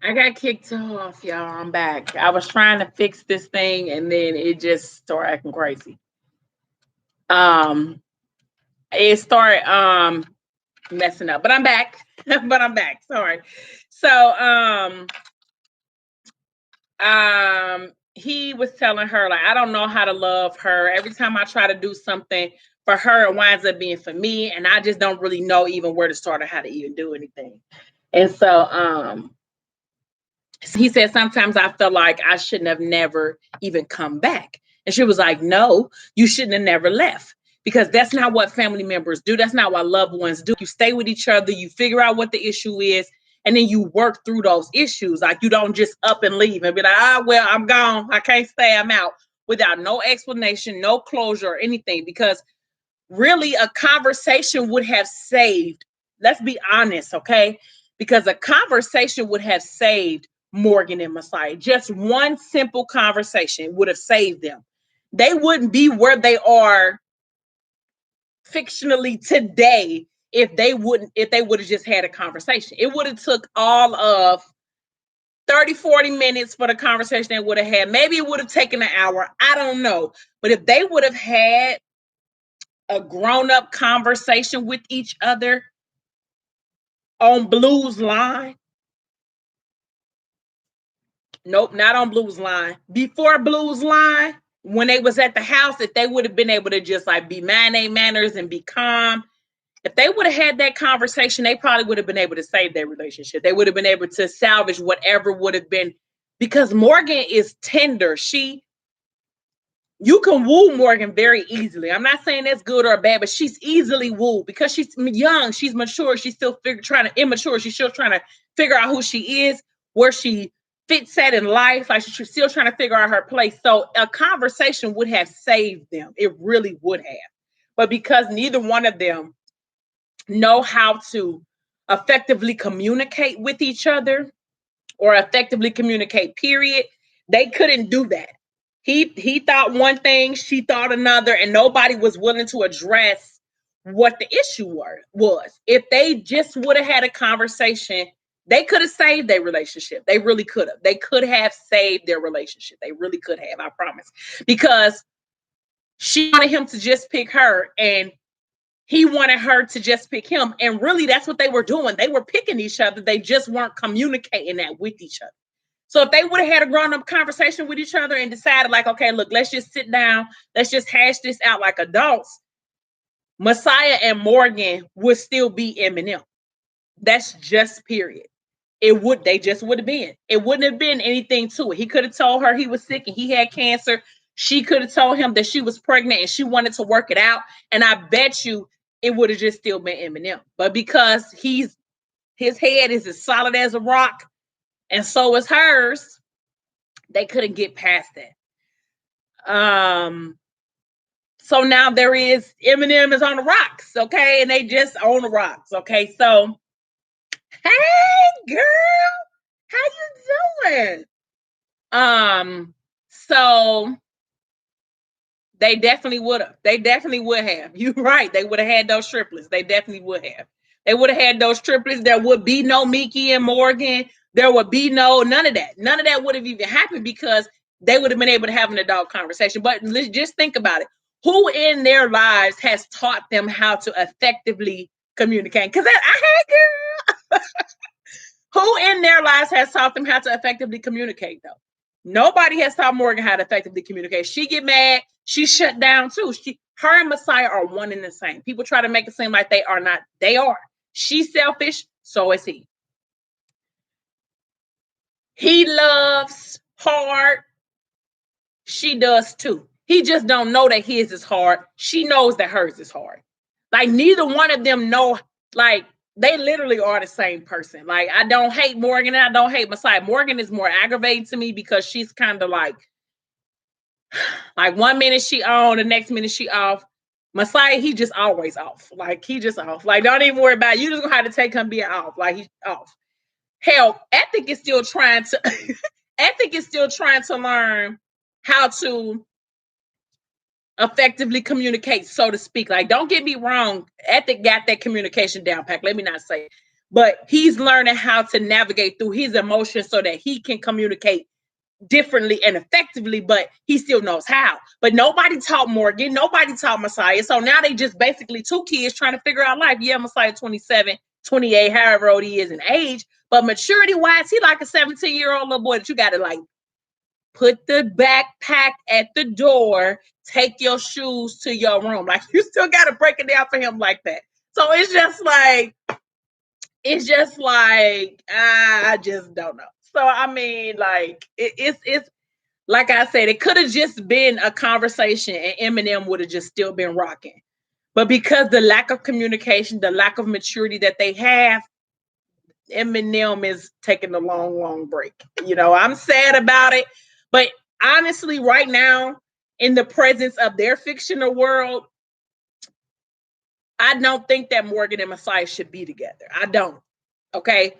I got kicked off, y'all. I'm back. I was trying to fix this thing and then it just started acting crazy. Um, it started messing up, but I'm back. But I'm back. Sorry. So he was telling her like I don't know how to love her. Every time I try to do something for her, it winds up being for me, and I just don't really know even where to start or how to even do anything. And so he said sometimes I feel like I shouldn't have never even come back. And she was like, no, you shouldn't have never left because that's not what family members do. That's not what loved ones do. You stay with each other, you figure out what the issue is, and then you work through those issues. Like you don't just up and leave and be like, well, I'm gone. I can't stay. I'm out without no explanation, no closure or anything. Because really, a conversation would have saved, let's be honest, okay? Because a conversation would have saved Morgan and Messiah. Just one simple conversation would have saved them. They wouldn't be where they are fictionally today if they would have just had a conversation. It would have took all of 30, 40 minutes for the conversation they would have had. Maybe it would have taken an hour. I don't know. But if they would have had a grown-up conversation with each other on Blue's line. Nope, not on Blue's line. Before Blue's line, when they was at the house, if they would have been able to just like be man a manners and be calm, if they would have had that conversation, they probably would have been able to save their relationship. They would have been able to salvage whatever would have been because Morgan is tender. You can woo Morgan very easily. I'm not saying that's good or bad, but she's easily wooed because she's young, she's mature, she's still trying to immature, she's still trying to figure out who she is, where she fits at in life, like she's still trying to figure out her place. So a conversation would have saved them. It really would have. But because neither one of them know how to effectively communicate with each other or effectively communicate, period, they couldn't do that. He thought one thing, she thought another, and nobody was willing to address what the issue was. If they just would have had a conversation, they could have saved their relationship. They really could have. They could have saved their relationship. They really could have, I promise. Because she wanted him to just pick her and he wanted her to just pick him. And really, that's what they were doing. They were picking each other. They just weren't communicating that with each other. So if they would have had a grown-up conversation with each other and decided, like, okay, look, let's just sit down, let's just hash this out like adults, Messiah and Morgan would still be Eminem. That's just period. They just would have been. It wouldn't have been anything to it. He could have told her he was sick and he had cancer. She could have told him that she was pregnant and she wanted to work it out. And I bet you it would have just still been Eminem. But because his head is as solid as a rock, and so is hers, they couldn't get past that. So now there is Eminem is on the rocks, okay, and they just on the rocks, okay. So, hey girl, how you doing? So they definitely would have. They definitely would have. You're right. They would have had those triplets. They definitely would have. They would have had those triplets. There would be no Mickey and Morgan. There would be none of that. None of that would have even happened because they would have been able to have an adult conversation. But let's just think about it. Who in their lives has taught them how to effectively communicate? Because I had girl. Who in their lives has taught them how to effectively communicate, though? Nobody has taught Morgan how to effectively communicate. She get mad, she shut down too. Her and Messiah are one and the same. People try to make it seem like they are not. They are. She's selfish, so is he. He loves hard. She does too. He just don't know that his is hard. She knows that hers is hard. Like neither one of them know, like they literally are the same person. Like I don't hate Morgan and I don't hate Messiah. Morgan is more aggravating to me because she's kind of like 1 minute she on, the next minute she off. Messiah, he just always off. Like he just off. Like don't even worry about it. You just gonna have to take him being off. Like he's off. Hell, Ethic is still trying to Ethic is still trying to learn how to effectively communicate, so to speak. Like, don't get me wrong, Ethic got that communication down pack. Let me not say. but he's learning how to navigate through his emotions so that he can communicate differently and effectively, but he still knows how. But nobody taught Morgan, nobody taught Messiah. So now they just basically two kids trying to figure out life. Yeah, Messiah 27, 28, however old he is in age, but maturity wise, he like a 17-year-old little boy that you got to like put the backpack at the door, take your shoes to your room. Like you still got to break it down for him like that. So it's just like I just don't know. So I mean, like it's like I said, it could have just been a conversation and Eminem would have just still been rocking. But because the lack of communication, the lack of maturity that they have, Eminem is taking a long, long break. You know, I'm sad about it. But honestly, right now, in the presence of their fictional world, I don't think that Morgan and Messiah should be together. I don't. Okay.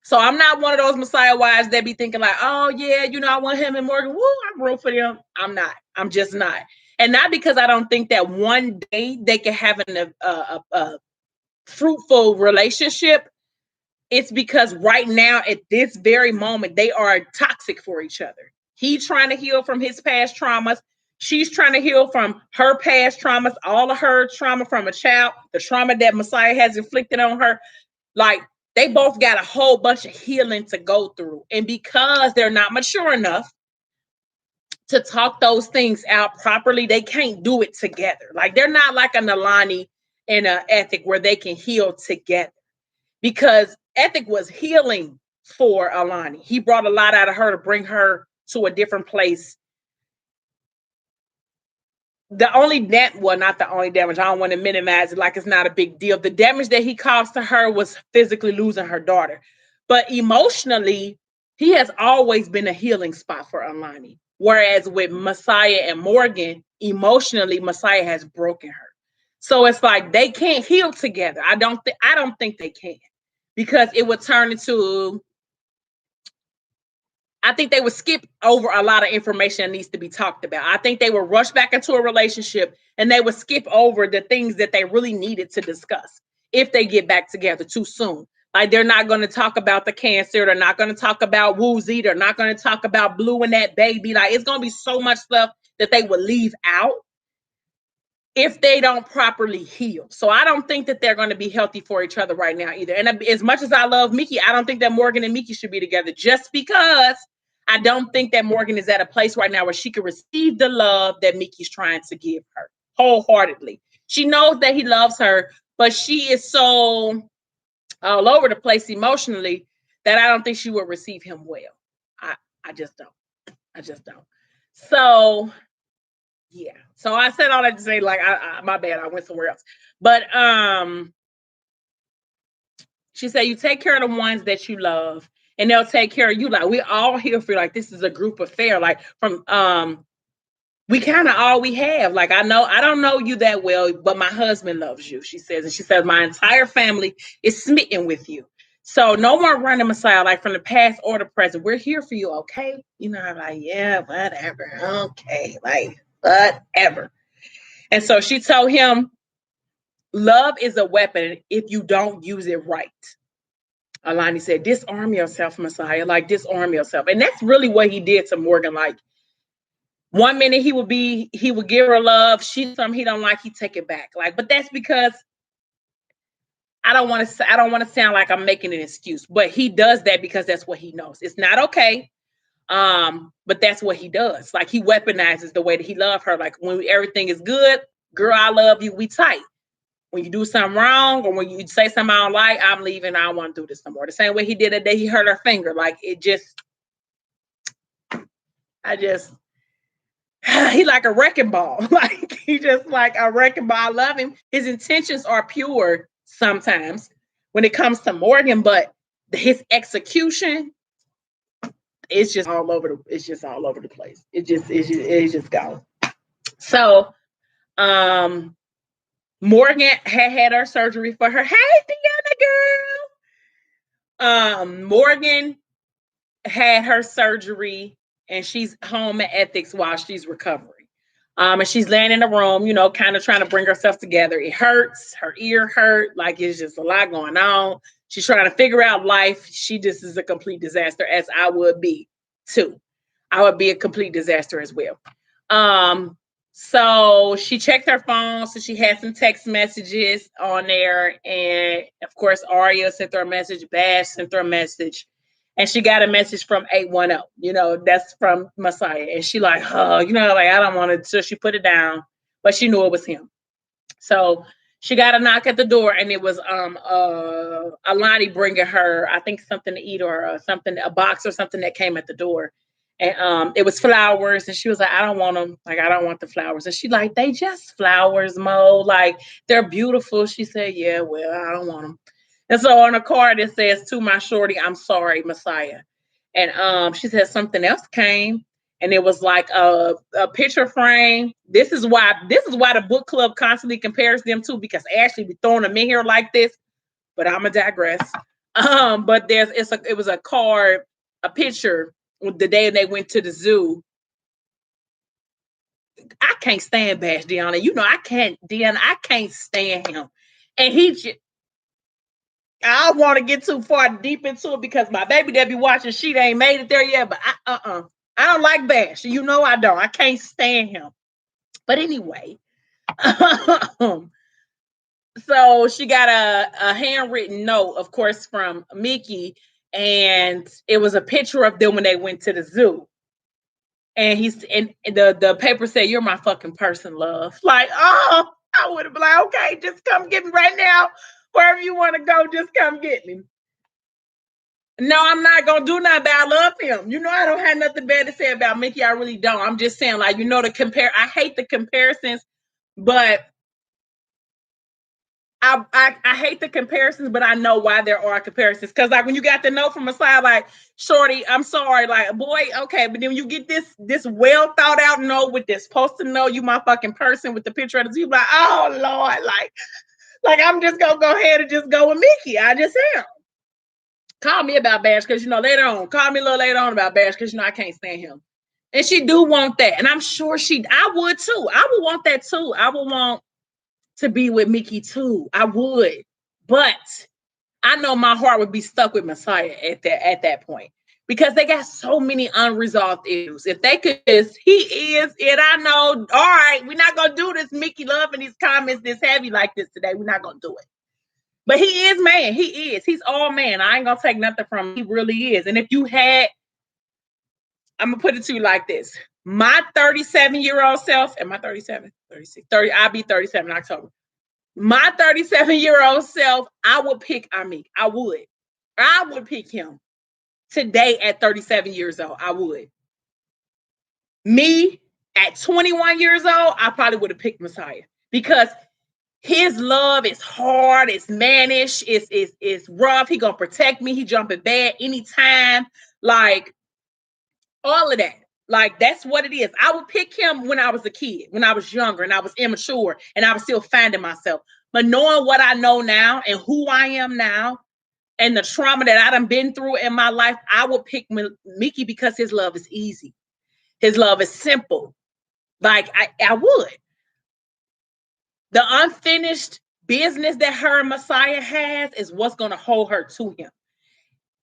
So I'm not one of those Messiah wives that be thinking like, oh yeah, you know, I want him and Morgan. Woo, I'm rooting for them. I'm not. I'm just not. And not because I don't think that one day they can have a fruitful relationship. It's because right now, at this very moment, they are toxic for each other. He's trying to heal from his past traumas. She's trying to heal from her past traumas, all of her trauma from a child, the trauma that Messiah has inflicted on her. Like, they both got a whole bunch of healing to go through. And because they're not mature enough to talk those things out properly, they can't do it together. Like, they're not like a Nalani and an Ethic where they can heal together. Because Ethic was healing for Alani. He brought a lot out of her to bring her to a different place. The only not the only damage. I don't want to minimize it like it's not a big deal. The damage that he caused to her was physically losing her daughter. But emotionally, he has always been a healing spot for Alani. Whereas with Messiah and Morgan, emotionally, Messiah has broken her. So it's like they can't heal together. I don't think they can. Because it would turn into, I think they would skip over a lot of information that needs to be talked about. I think they would rush back into a relationship and they would skip over the things that they really needed to discuss if they get back together too soon. Like they're not going to talk about the cancer. They're not going to talk about Woozy. They're not going to talk about Blue and that baby. Like it's going to be so much stuff that they would leave out if they don't properly heal. So I don't think that they're going to be healthy for each other right now either. And as much as I love Mickey, I don't think that Morgan and Mickey should be together just because I don't think that Morgan is at a place right now where she can receive the love that Mickey's trying to give her wholeheartedly. She knows that he loves her, but she is so all over the place emotionally that I don't think she will receive him well. I just don't. I just don't. So yeah. So I said all that to say, like, my bad, I went somewhere else. But she said, you take care of the ones that you love, and they'll take care of you. Like, we're all here for like this is a group affair. Like from we kind of all we have. Like, I don't know you that well, but my husband loves you, she says. And she says, my entire family is smitten with you. So no more running Messiah, like from the past or the present. We're here for you, okay? You know, I'm like, yeah, whatever. Okay, like whatever. And so she told him, love is a weapon if you don't use it right. Alani said, disarm yourself, Messiah, like disarm yourself. And that's really what he did to Morgan. Like 1 minute he would give her love. She's something he don't like, he take it back. Like, but that's because I don't want to sound like I'm making an excuse, but he does that because that's what he knows. It's not okay. But that's what he does. Like he weaponizes the way that he loved her. Like when everything is good, girl, I love you, we tight. When you do something wrong or when you say something I don't like, I'm leaving. I don't want to do this no more. The same way he did that day he hurt her finger. Like it just, he like a wrecking ball. Like he just like a wrecking ball. I love him. His intentions are pure sometimes when it comes to Morgan, but his execution, it's just all over the place. It's just gone. So Morgan had her surgery for her. Hey, Deanna girl. Morgan had her surgery and she's home at Ethics while she's recovering. And she's laying in the room, you know, kind of trying to bring herself together. It hurts, her ear hurt, like it's just a lot going on. She's trying to figure out life. She just is a complete disaster, as I would be too. I would be a complete disaster as well. So she checked her phone, so she had some text messages on there, and of course, Aria sent her a message, Bash sent her a message, and she got a message from 810. You know, that's from Messiah, and she like, oh, you know, like I don't want to. So she put it down, but she knew it was him. So she got a knock at the door, and it was Alani bringing her, I think, something to eat or something, a box or something that came at the door. And it was flowers, and she was like, I don't want them. Like, I don't want the flowers. And she like, they just flowers, Mo. Like, they're beautiful. She said, yeah, well, I don't want them. And so on a card it says, to my shorty, I'm sorry, Messiah. And she said something else came, and it was like a picture frame. This is why the book club constantly compares them to, because Ashley be throwing them in here like this. But I'm gonna digress. But it was a card, a picture the day they went to the zoo. I can't stand Bash, Deanna. You know I can't stand him. And I don't want to get too far deep into it because my baby that be watching, she ain't made it there yet. But I don't like Bash. You know I don't. I can't stand him. But anyway, so she got a handwritten note, of course, from Mickey, and it was a picture of them when they went to the zoo. And the paper said, "You're my fucking person, love." Like, oh, I would have been like, okay, just come get me right now. Wherever you want to go, just come get me. No, I'm not gonna do nothing bad. I love him. You know, I don't have nothing bad to say about Mickey. I really don't. I'm just saying, like, you know, I hate the comparisons, but I hate the comparisons, but I know why there are comparisons. Because like when you got the note from Messiah, like, shorty, I'm sorry, like, boy, okay, but then when you get this well thought out note with this post-it note, you my fucking person with the picture of the zoo, like, oh Lord, like I'm just gonna go ahead and just go with Mickey. I just am. Call me about Bash, because you know later on. Call me a little later on about Bash, because you know I can't stand him. And she do want that, and I'm sure I would too. I would want that too. I would want to be with Mickey too. I would, but I know my heart would be stuck with Messiah at that point, because they got so many unresolved issues. If they could he is, and I know, all right, we're not gonna do this Mickey love in these comments this heavy like this today. We're not gonna do it. But he is man. He is. He's all man. I ain't gonna take nothing from him. He really is. And if you had, I'm gonna put it to you like this. My 37-year-old self, am I 37? 36, 30, I'll be 37 in October. My 37-year-old self, I would pick Amik. I would pick him today at 37 years old. I would. Me at 21 years old, I probably would have picked Messiah, because his love is hard, it's mannish, it's rough. He gonna protect me. He jumping bad anytime. Like all of that. Like that's what it is. I would pick him when I was a kid, when I was younger and I was immature and I was still finding myself. But knowing what I know now and who I am now and the trauma that I done been through in my life, I would pick Mickey because his love is easy. His love is simple. Like I would. The unfinished business that her and Messiah has is what's going to hold her to him.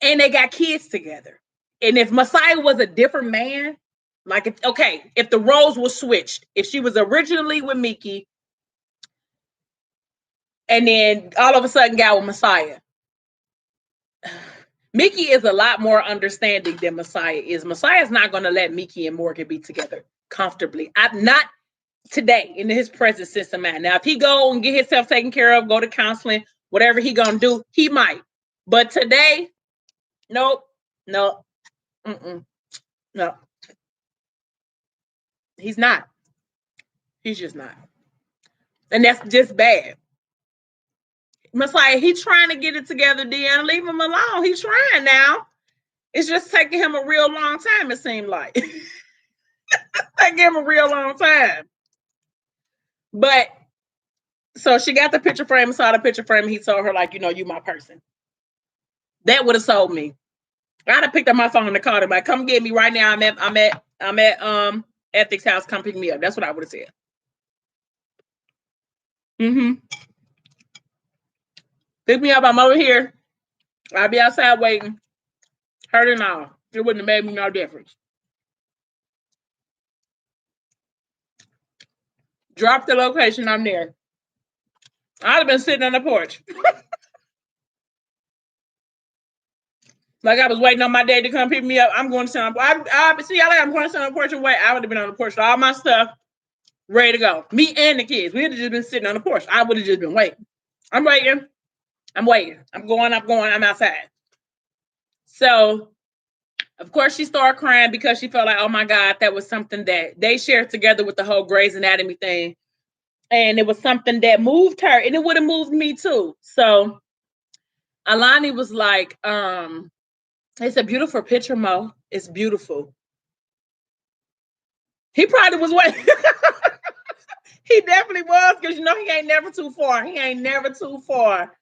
And they got kids together. And if Messiah was a different man, like, if the roles were switched, if she was originally with Mickey and then all of a sudden got with Messiah, Mickey is a lot more understanding than Messiah is. Messiah is not going to let Mickey and Morgan be together comfortably. I'm not today in his present system. Now, if he go and get himself taken care of, go to counseling, whatever he gonna do, he might. But today, nope, no, no. He's not. He's just not. And that's just bad. Messiah, he's trying to get it together, Deanna. Leave him alone. He's trying now. It's just taking him a real long time, it seemed like. Taking him a real long time. But so she got the picture frame, saw the picture frame. He told her, like, you know, you my person. That would have sold me. I'd have picked up my phone and called him, like, come get me right now. I'm at Ethics House. Come pick me up. That's what I would have said. Pick me up. I'm over here. I'd be outside waiting, hurting all. It wouldn't have made me no difference. Drop the location, I'm there. I'd have been sitting on the porch. Like I was waiting on my dad to come pick me up. I'm going to sit on the porch. I see, I'm going to sit on the porch and wait. I would have been on the porch with all my stuff ready to go. Me and the kids. We would have just been sitting on the porch. I would have just been waiting. I'm waiting. I'm waiting. I'm going. I'm outside. So, of course, she started crying because she felt like, oh my God, that was something that they shared together with the whole Grey's Anatomy thing. And it was something that moved her, and it would have moved me too. So, Alani was like, it's a beautiful picture, Mo. It's beautiful. He probably was waiting. He definitely was, because you know he ain't never too far. He ain't never too far.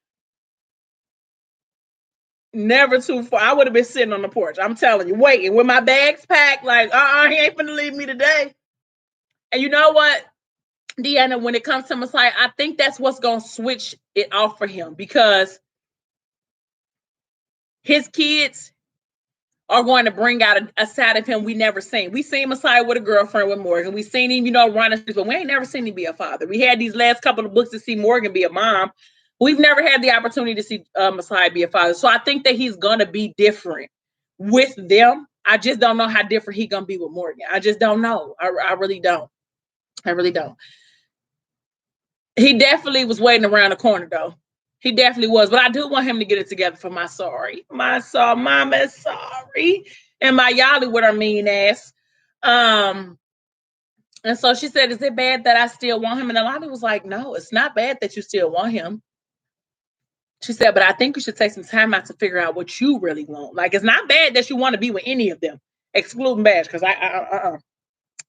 Never too far. I would have been sitting on the porch. I'm telling you, waiting with my bags packed. Like, he ain't finna leave me today. And you know what, Deanna, when it comes to Messiah, I think that's what's gonna switch it off for him, because his kids are going to bring out a side of him we never seen. We seen Messiah with a girlfriend with Morgan. We seen him, running, but we ain't never seen him be a father. We had these last couple of books to see Morgan be a mom. We've never had the opportunity to see Messiah be a father. So I think that he's going to be different with them. I just don't know how different he's going to be with Morgan. I just don't know. I really don't. I really don't. He definitely was waiting around the corner, though. He definitely was. But I do want him to get it together for my sorry. My mama is sorry. And my Yali with her mean ass. And so she said, is it bad that I still want him? And Alani was like, no, it's not bad that you still want him. She said, but I think you should take some time out to figure out what you really want. Like, it's not bad that you want to be with any of them, excluding Bash, because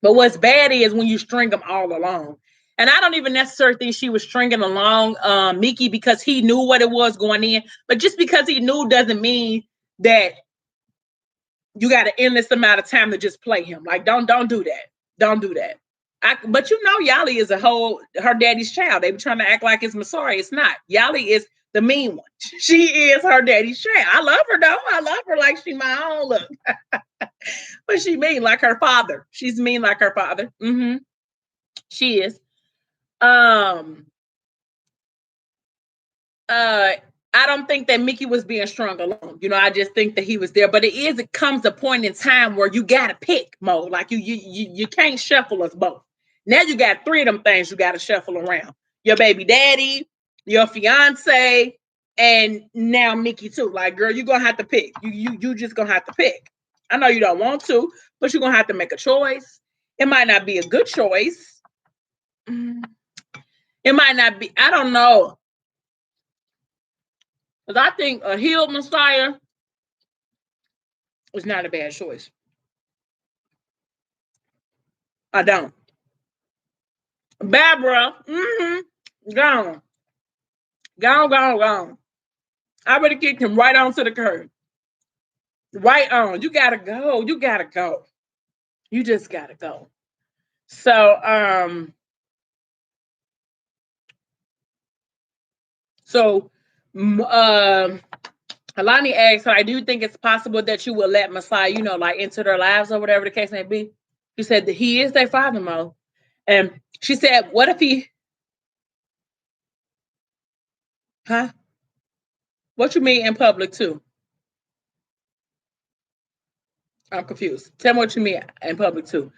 But what's bad is when you string them all along. And I don't even necessarily think she was stringing along Mickey because he knew what it was going in. But just because he knew doesn't mean that you got an endless amount of time to just play him. Like, don't do that. Don't do that. But Yali is her daddy's child. They be trying to act like it's Masari. It's not. Yali is the mean one. She is her daddy's child. I love her though. I love her like she my own. Look. But she mean like her father. She's mean like her father. Mm-hmm. She is. I don't think that Mickey was being strung along. I just think that he was there. But it comes a point in time where you gotta pick, Mo. Like you can't shuffle us both. Now you got three of them things you gotta shuffle around. Your baby daddy, your fiance, and now Mickey too. Like, girl, you're gonna have to pick. You just gonna have to pick. I know you don't want to, but you're gonna have to make a choice. It might not be a good choice. It might not be, I don't know. Because I think a healed Messiah is not a bad choice. I don't. Barbara, gone. Gone. I already kicked him right onto the curb. Right on. You gotta go. You just gotta go. So, Alani asked her, I do think it's possible that you will let Messiah, like into their lives or whatever the case may be. She said that he is their father, Mo. And she said, what if he... Huh? What you mean in public too? I'm confused. Tell me what you mean in public too.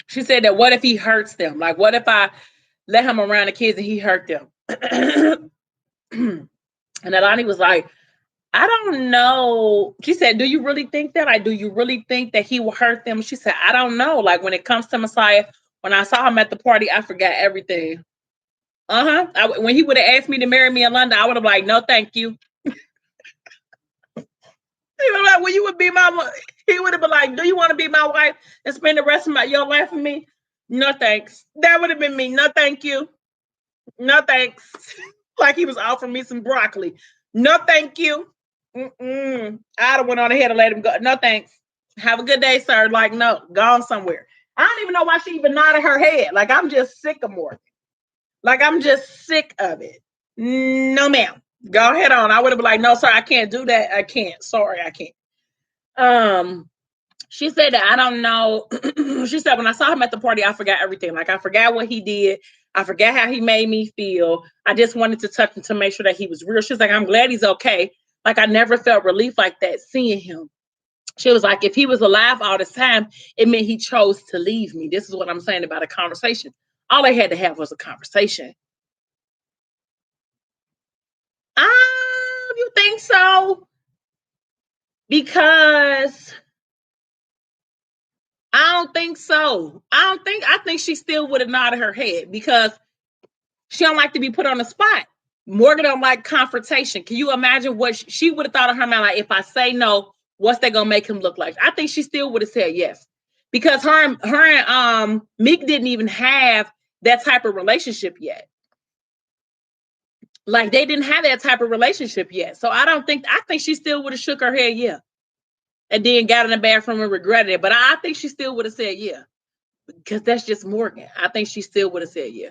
She said that what if he hurts them? Like, what if I let him around the kids and he hurt them? And Alani was like, I don't know. She said, do you really think that? Like, do you really think that he will hurt them? She said, I don't know. Like, when it comes to Messiah, when I saw him at the party, I forgot everything. When he would have asked me to marry me in London, I would have like, no, thank you. He would like, well, you would be my. He would have been like, do you want to be my wife and spend the rest of your life with me? No, thanks. That would have been me. No, thank you. No, thanks. Like he was offering me some broccoli. No, thank you. I'd have went on ahead and let him go. No, thanks. Have a good day, sir. Like, no, gone somewhere. I don't even know why she even nodded her head. Like, I'm just sick of Morgan. Like, I'm just sick of it. No, ma'am. Go ahead on. I would have been like, no, sorry, I can't do that. I can't. Sorry, I can't. She said that I don't know. She said when I saw him at the party, I forgot everything. Like I forgot what he did. I forgot how he made me feel. I just wanted to touch him to make sure that he was real. She's like, I'm glad he's okay. Like I never felt relief like that seeing him. She was like, if he was alive all this time, it meant he chose to leave me. This is what I'm saying about a conversation. All they had to have was a conversation. You think so? Because I don't think so. I think she still would have nodded her head because she don't like to be put on the spot. Morgan don't like confrontation. Can you imagine what she would have thought of her mind? Like, if I say no, what's that gonna make him look like? I think she still would have said yes. Because her and Meek didn't even have that type of relationship yet. Like they didn't have that type of relationship yet. So I think she still would have shook her head, yeah. And then got in the bathroom and regretted it. But I think she still would have said yeah. Because that's just Morgan. I think she still would have said yeah.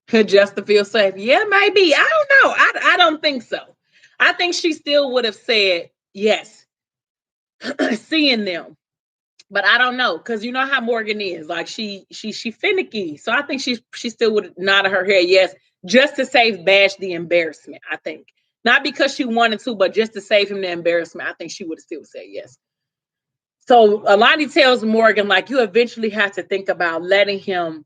Just to feel safe. Yeah, maybe. I don't know. I don't think so. I think she still would have said yes, seeing them. But I don't know because you know how Morgan is. Like she finicky. So I think she still would have nodded her head yes, just to save Bash the embarrassment. I think not because she wanted to, but just to save him the embarrassment. I think she would have still said yes. So Alani tells Morgan like you eventually have to think about letting him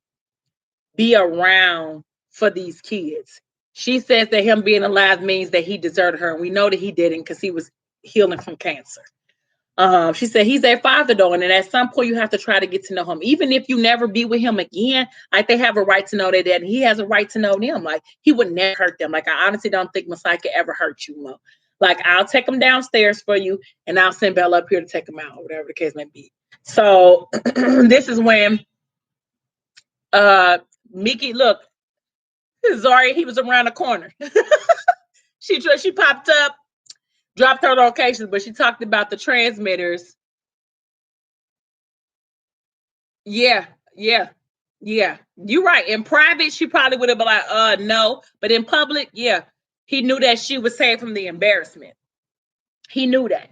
be around for these kids. She says that him being alive means that he deserted her, and we know that he didn't because he was healing from cancer. She said he's their father though, and at some point you have to try to get to know him, even if you never be with him again. Like they have a right to know that, and he has a right to know them. Like he would never hurt them. Like I honestly don't think Masai could ever hurt you, Mo. Like I'll take him downstairs for you, and I'll send Bella up here to take him out, whatever the case may be. So this is when Mickey look. Zari, he was around the corner. She popped up, dropped her location, but she talked about the transmitters. Yeah, yeah, yeah. You're right. In private, she probably would have been like, no. But in public, yeah, he knew that she was saved from the embarrassment. He knew that.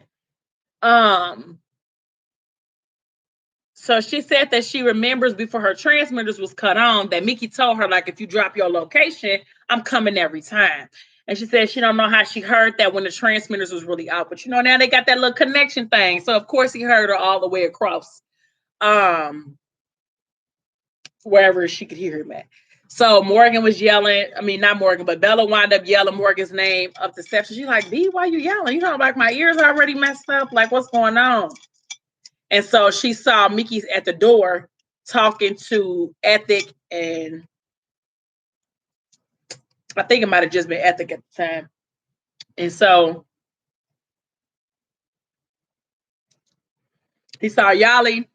So she said that she remembers before her transmitters was cut on that Mickey told her, like, if you drop your location, I'm coming every time. And she said she don't know how she heard that when the transmitters was really out. But you know, now they got that little connection thing. So of course he heard her all the way across. Wherever she could hear him at. So Morgan was yelling. I mean, not Morgan, but Bella wound up yelling Morgan's name up the steps. She's like, B, why you yelling? You know, like my ears are already messed up. Like, what's going on? And so she saw Mickey's at the door talking to Ethic, and I think it might have just been Ethic at the time. And so he saw Yali,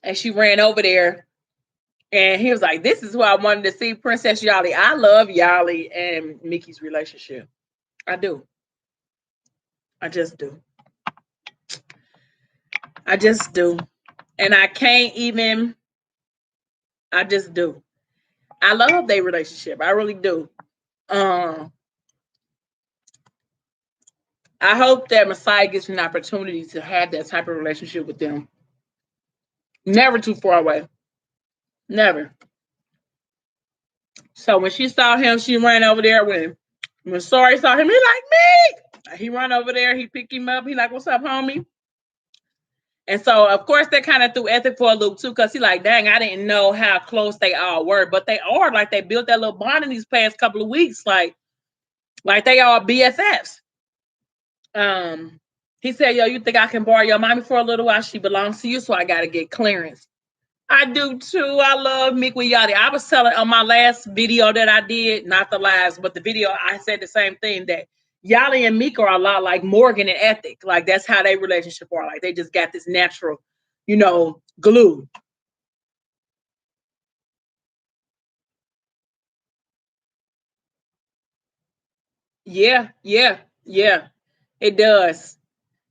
and she ran over there. And he was like, this is who I wanted to see, Princess Yali. I love Yali and Mickey's relationship. I do. I just do. I just do. And I can't even, I just do. I love their relationship. I really do. I hope that Messiah gets an opportunity to have that type of relationship with them. Never too far away. Never. So when she saw him, she ran over there when Sorry saw him, he like, me. He ran over there, he picked him up. He like, what's up, homie? And so, of course, that kind of threw Ethic for a loop too, because he like, dang, I didn't know how close they all were, but they are. Like they built that little bond in these past couple of weeks, like they are BFFs. He said, yo, you think I can borrow your mommy for a little while? She belongs to you, so I gotta get clearance. I do too. I love Meek with Yachty. I was telling on my last video that I did, not the last, but the video, I said the same thing, that Yachty and Meek are a lot like Morgan and Ethic. Like that's how their relationship are. Like they just got this natural, glue. Yeah, yeah, yeah. It does.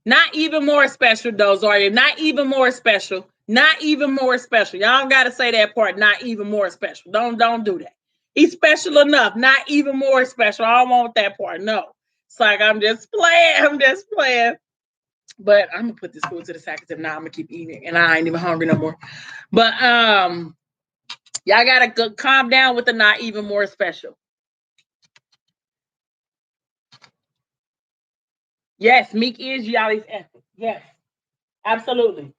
Not even more special though, Zarya. Not even more special. Not even more special. Y'all gotta say that part. Not even more special. Don't do that. He's special enough. Not even more special. I don't want that part. No. It's like I'm just playing. I'm just playing. But I'm gonna put this food to the side because if not, I'm gonna keep eating it, and I ain't even hungry no more. But y'all gotta calm down with the not even more special. Yes, Meek is Yali's ethic. Yes, absolutely.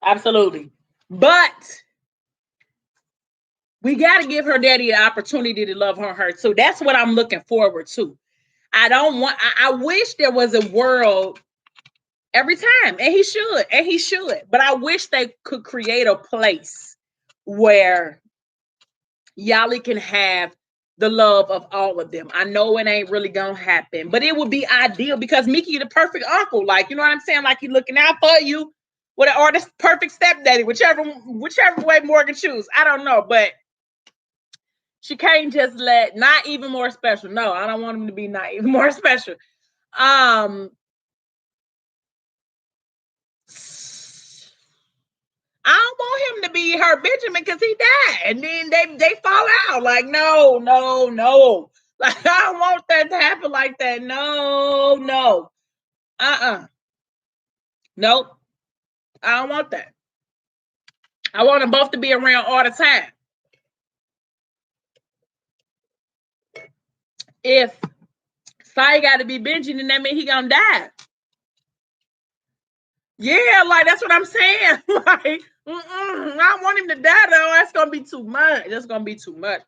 Absolutely. But we got to give her daddy an opportunity to love her too. That's what I'm looking forward to. I wish there was a world every time, and he should. But I wish they could create a place where Yali can have the love of all of them. I know it ain't really gonna happen, but it would be ideal because Mickey the perfect uncle. Like, you know what I'm saying? Like, he looking out for you. Or the perfect stepdaddy, whichever way Morgan choose. I don't know, but she can't just let not even more special. No, I don't want him to be not even more special. I don't want him to be her Benjamin because he died, and then they fall out. Like, no. Like, I don't want that to happen like that. No. Nope. I don't want that. I want them both to be around all the time. If Sai got to be Benji, then that means he gonna die. Yeah, like that's what I'm saying. Like, I don't want him to die though. That's gonna be too much. That's gonna be too much.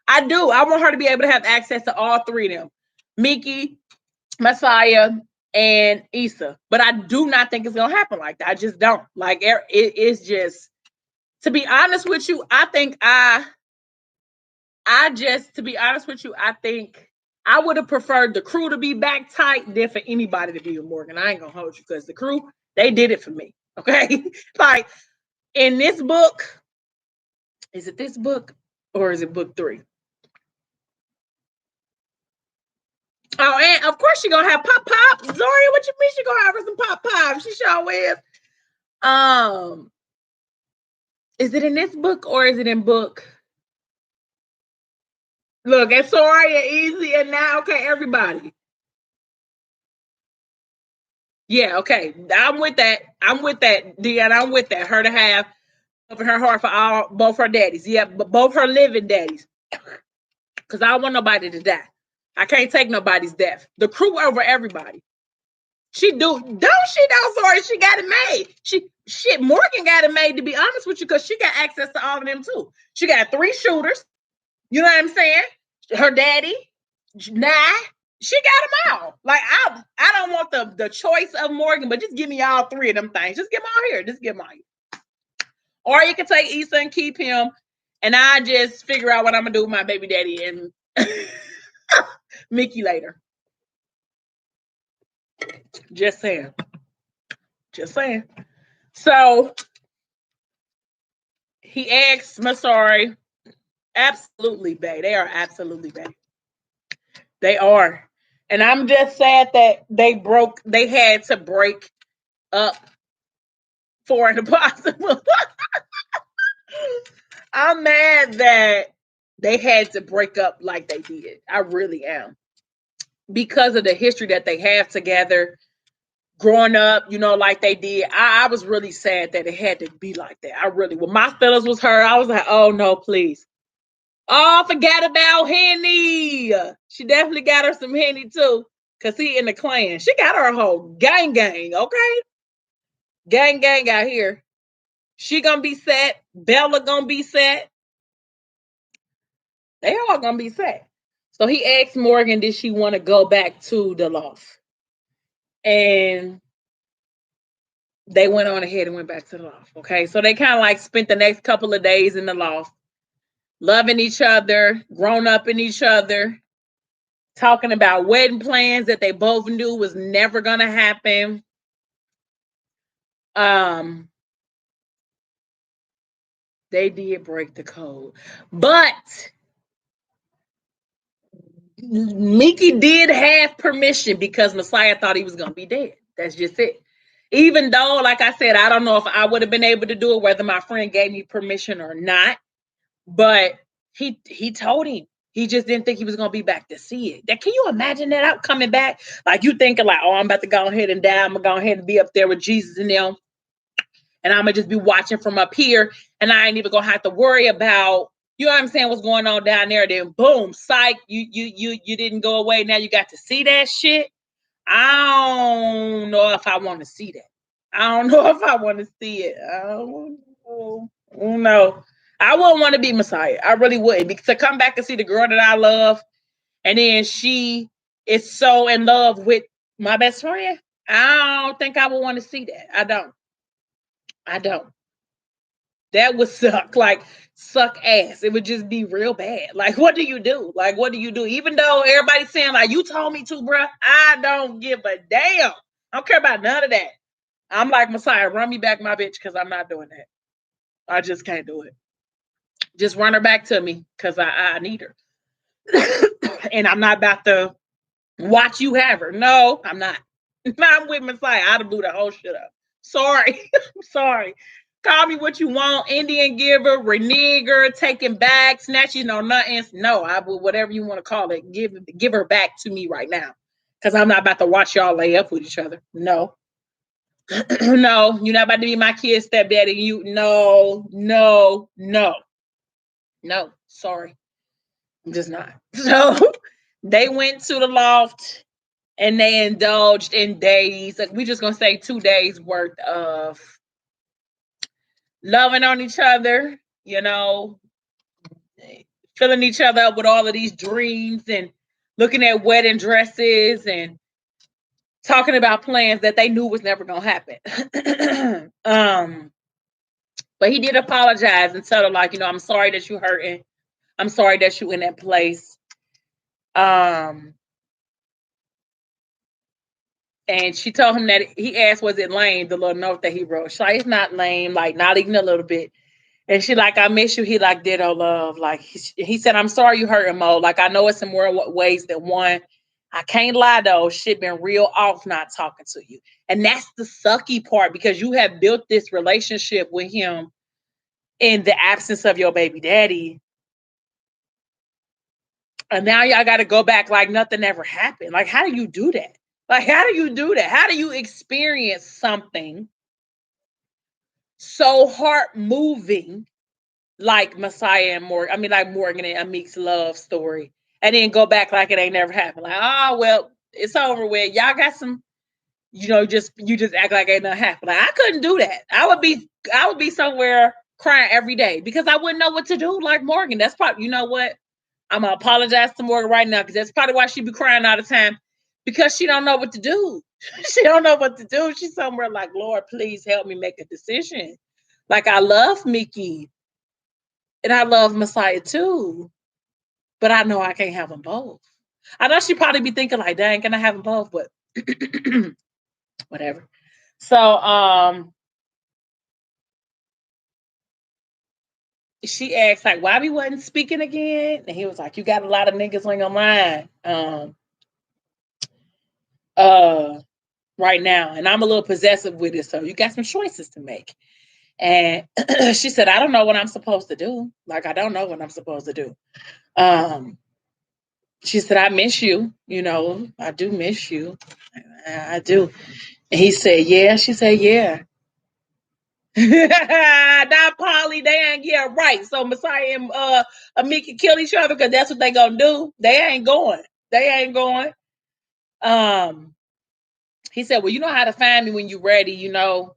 I want her to be able to have access to all three of them, Miki, Messiah, and Issa. But I do not think it's gonna happen like that. I just don't. Like, it's just, to be honest with you, I think to be honest with you, I think I would have preferred the crew to be back tight than for anybody to be with Morgan. I ain't gonna hold you because the crew, they did it for me. Okay. Like, in this book, is it this book or is it book 3? Oh, and of course she gonna have pop. Zori, what you mean she gonna have her some pop? She sure is. Is it in this book or is it in book? Look, it's Soria, Easy, and now, okay, everybody. Yeah, okay. I'm with that, Deanna. I'm with that. Her to have open her heart for both her daddies. Yeah, but both her living daddies. Because I don't want nobody to die. I can't take nobody's death. The crew over everybody. Don't she know, Sorry, she got it made. Morgan got it made, to be honest with you, because she got access to all of them too. She got 3 shooters. You know what I'm saying? Her daddy, nah, she got them all. Like, I don't want the choice of Morgan, but just give me all 3 of them things. Just get them all here. Just get them all here. Or you can take Issa and keep him, and I just figure out what I'm gonna do with my baby daddy and Mickey later. Just saying. So he asked Masari, absolutely, babe. They are absolutely, babe. They are. And I'm just sad that they had to break up for an impossible. I'm mad that they had to break up like they did. I really am. Because of the history that they have together, growing up, like they did. I was really sad that it had to be like that. When my feelings was hurt, I was like, oh no, please. Oh, I forgot about Henny. She definitely got her some Henny too, because he in the clan. She got her a whole gang, okay? Gang out here. She gonna be set. Bella gonna be set. They all gonna be set. So he asked Morgan, did she want to go back to the loft? And they went on ahead and went back to the loft. Okay. So they kind of like spent the next couple of days in the loft, loving each other, grown up in each other, talking about wedding plans that they both knew was never going to happen. They did break the code, but Miki did have permission because Messiah thought he was going to be dead. That's just it. Even though, like I said, I don't know if I would have been able to do it, whether my friend gave me permission or not. But he told him. He just didn't think he was gonna be back to see it. That, can you imagine that out coming back? Like you thinking like, oh, I'm about to go ahead and die. I'm gonna go ahead and be up there with Jesus and them, and I'm gonna just be watching from up here, and I ain't even gonna have to worry about, you know what I'm saying, what's going on down there. Then boom, psych, you didn't go away. Now you got to see that shit. I don't know if I want to see that. I don't know if I want to see it. I don't know. I wouldn't want to be Messiah. I really wouldn't. Because to come back and see the girl that I love, and then she is so in love with my best friend, I don't think I would want to see that. I don't. That would suck. Like, suck ass. It would just be real bad. Like, what do you do? Like, what do you do? Even though everybody's saying, like, you told me to, bruh, I don't give a damn. I don't care about none of that. I'm like, Messiah, run me back my bitch, because I'm not doing that. I just can't do it. Just run her back to me, because I need her. And I'm not about to watch you have her. No, I'm not. I'm with Messiah. I'd have blew the whole shit up. Sorry. Sorry. Call me what you want, Indian giver, renegger, taking back, snatching or nothing. No, I will, whatever you want to call it, give her back to me right now. Because I'm not about to watch y'all lay up with each other. No. No, you're not about to be my kid's stepdaddy. You no. Sorry. I'm just not. So they went to the loft and they indulged in days. Like, we just gonna say 2 days worth of loving on each other, filling each other up with all of these dreams and looking at wedding dresses and talking about plans that they knew was never gonna happen. But he did apologize and tell her, like, I'm sorry that you hurting. I'm sorry that you in that place. And she told him that, he asked, was it lame, the little note that he wrote. She's like, it's not lame, like, not even a little bit. And she like, I miss you. He like, ditto love. Like, he said, I'm sorry you hurt him, Mo. Like, I know it's in more ways than one. I can't lie, though. Shit been real off not talking to you. And that's the sucky part, because you have built this relationship with him in the absence of your baby daddy. And now y'all got to go back like nothing ever happened. Like, how do you do that? Like, how do you do that? How do you experience something so heart moving like Messiah and Morgan? I mean, like Morgan and Amik's love story, and then go back like it ain't never happened. Like, oh well, it's over with. Y'all got some, you just act like ain't nothing happened. Like, I couldn't do that. I would be somewhere crying every day because I wouldn't know what to do. Like Morgan, that's probably, you know what? I'm gonna apologize to Morgan right now, because that's probably why she be crying all the time, because she don't know what to do. She don't know what to do. She's somewhere like, Lord, please help me make a decision. Like, I love Mickey and I love Messiah too, but I know I can't have them both. I know she probably be thinking like, dang, can I have them both? But whatever. So she asked like, why we wasn't speaking again? And he was like, you got a lot of niggas on your mind right now, and I'm a little possessive with it, so you got some choices to make. And she said, I don't know what I'm supposed to do. Like, I don't know what I'm supposed to do. She said, I miss you. I do miss you. I do. And he said, yeah. She said, yeah. Not Polly. They ain't, yeah, right. So Messiah and Amika kill each other because that's what they gonna do. They ain't going. He said, well, you know how to find me when you're ready. You know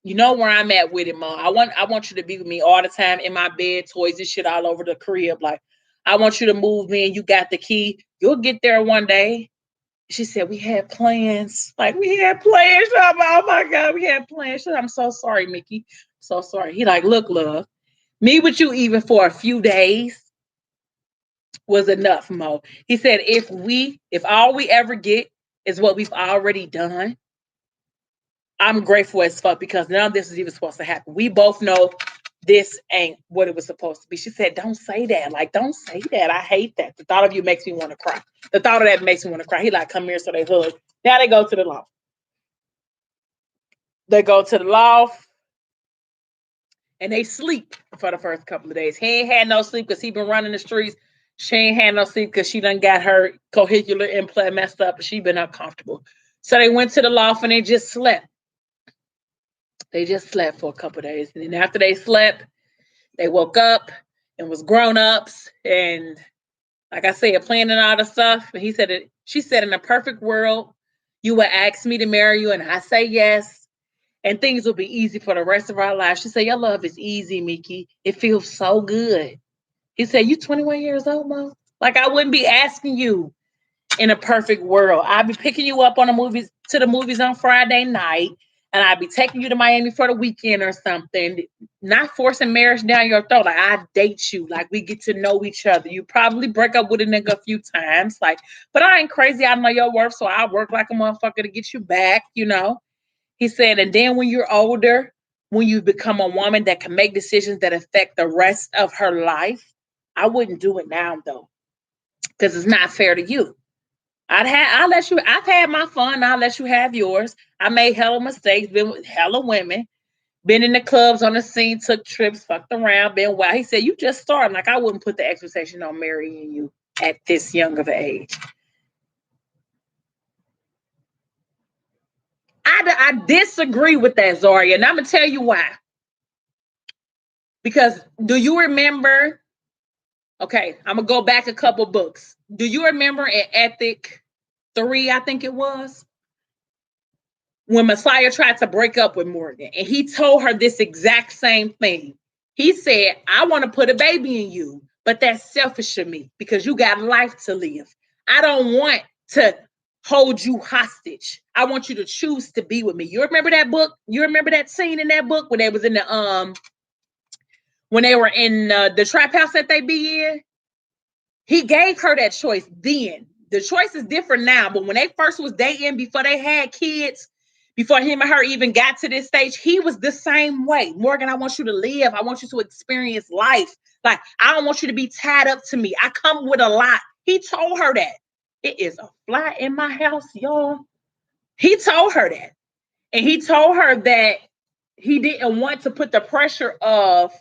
where I'm at with it, Mom. I want you to be with me all the time, in my bed, toys and shit all over the crib. Like, I want you to move me, and you got the key. You'll get there one day. She said, we had plans. Like, we had plans. Oh my God, we had plans. Said, I'm so sorry, Mickey. So sorry. He like, look, love, me with you even for a few days was enough, Mo. He said, if all we ever get is what we've already done, I'm grateful as fuck, because none of this is even supposed to happen. We both know this ain't what it was supposed to be. She said, don't say that. Like, don't say that. I hate that. The thought of you makes me want to cry. The thought of that makes me want to cry. He like, come here. So they hug. Now they go to the loft. They go to the loft and they sleep for the first couple of days. He ain't had no sleep because he been running the streets. She ain't had no sleep because she done got her cochlear implant messed up and she been uncomfortable. So they went to the loft and they just slept. They just slept for a couple of days. And then after they slept, they woke up and was grown-ups and, like I said, planning all the stuff. And he said it, she said, in a perfect world, you would ask me to marry you and I say yes. And things will be easy for the rest of our lives. She said, your love is easy, Mickey. It feels so good. He said, you 21 years old, Mom? Like, I wouldn't be asking you in a perfect world. I'd be picking you up on the movies on Friday night, and I'd be taking you to Miami for the weekend or something. Not forcing marriage down your throat. Like, I date you. Like, we get to know each other. You probably break up with a nigga a few times. Like, but I ain't crazy. I know your worth, so I work like a motherfucker to get you back, you know? He said, and then when you're older, when you become a woman that can make decisions that affect the rest of her life, I wouldn't do it now though, because it's not fair to you. I'll let you. I've had my fun. I'll let you have yours. I made hella mistakes. Been with hella women. Been in the clubs on the scene. Took trips. Fucked around. Been wild. He said, "You just started. Like I wouldn't put the expectation on marrying you at this young of an age." I disagree with that, Zaria, and I'm gonna tell you why. Because do you remember? Okay, I'm gonna go back a couple books. Do you remember in Ethic 3, I think it was, when Messiah tried to break up with Morgan and he told her this exact same thing? He said, I want to put a baby in you, but that's selfish of me because you got life to live. I don't want to hold you hostage. I want you to choose to be with me. You remember that book? You remember that scene in that book when they was in the when they were in the trap house that they be in? He gave her that choice then. The choice is different now, but when they first was dating, before they had kids, before him and her even got to this stage, he was the same way. Morgan, I want you to live. I want you to experience life. Like, I don't want you to be tied up to me. I come with a lot. He told her that. It is a fly in my house, y'all. He told her that. And he told her that he didn't want to put the pressure of,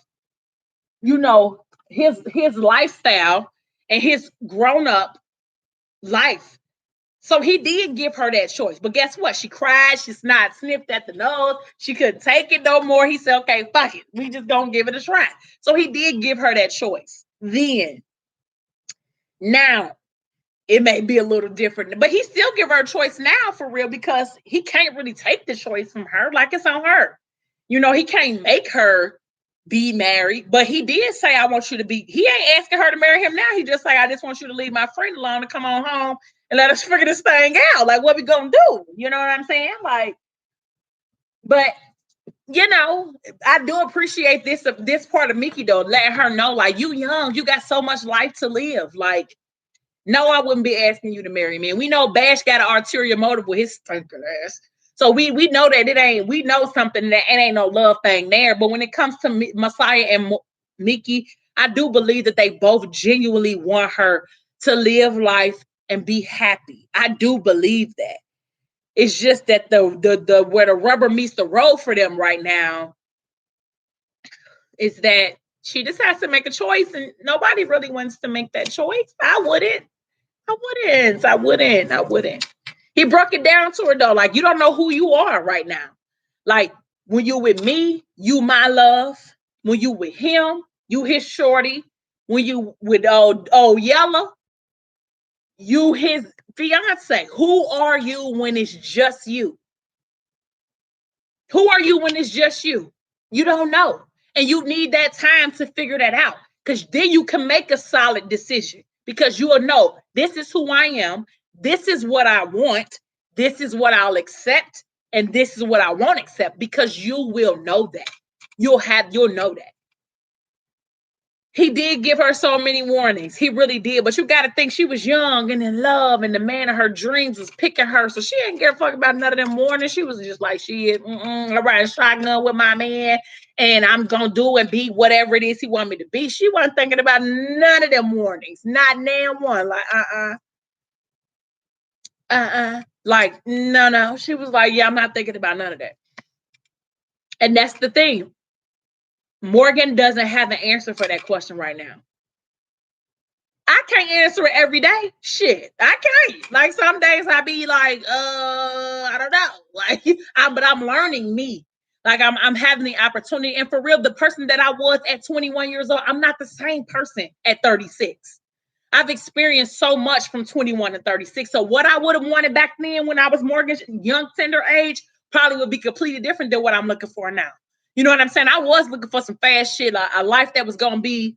you know, his lifestyle and his grown-up life. So he did give her that choice. But guess what? She cried. She snot sniffed at the nose. She couldn't take it no more. He said, okay, fuck it. We just gonna give it a try. So he did give her that choice then. Now, it may be a little different, but he still give her a choice now for real because he can't really take the choice from her. Like it's on her. You know, he can't make her be married, but he did say, I want you to be, he ain't asking her to marry him now. He just say, I just want you to leave my friend alone and come on home and let us figure this thing out. Like, what we gonna do? You know what I'm saying? Like, but you know, I do appreciate this part of Mickey though, letting her know, like, you young, you got so much life to live. Like, no, I wouldn't be asking you to marry me. And we know Bash got an ulterior motive with his stinking ass. So we know that it ain't, we know something that it ain't no love thing there. But when it comes to Messiah and Mickey, I do believe that they both genuinely want her to live life and be happy. I do believe that. It's just that the where the rubber meets the road for them right now is that she just has to make a choice, and nobody really wants to make that choice. I wouldn't. I wouldn't. He broke it down to her though. Like, you don't know who you are right now. Like, when you with me, you my love. When you with him, you his shorty. When you with old Yellow, you his fiance. Who are you when it's just you? Who are you when it's just you? You don't know. And you need that time to figure that out. Because then you can make a solid decision. Because you'll know, this is who I am. This is what I want. This is what I'll accept. And this is what I won't accept. Because you will know that. You'll know that. He did give her so many warnings. He really did. But you got to think, she was young and in love, and the man of her dreams was picking her. So she didn't give a fuck about none of them warnings. She was just like, she is, I'm riding shotgun with my man, and I'm going to do and be whatever it is he want me to be. She wasn't thinking about none of them warnings. Not damn one. Like, Like, no. She was like, yeah, I'm not thinking about none of that. And that's the thing. Morgan doesn't have an answer for that question right now. I can't answer it every day. Shit, I can't. Like some days I be like, I don't know. Like, but I'm learning me. Like I'm having the opportunity. And for real, the person that I was at 21 years old, I'm not the same person at 36. I've experienced so much from 21 to 36. So what I would have wanted back then when I was Morgan's young, tender age probably would be completely different than what I'm looking for now. You know what I'm saying? I was looking for some fast shit, like a life that was gonna be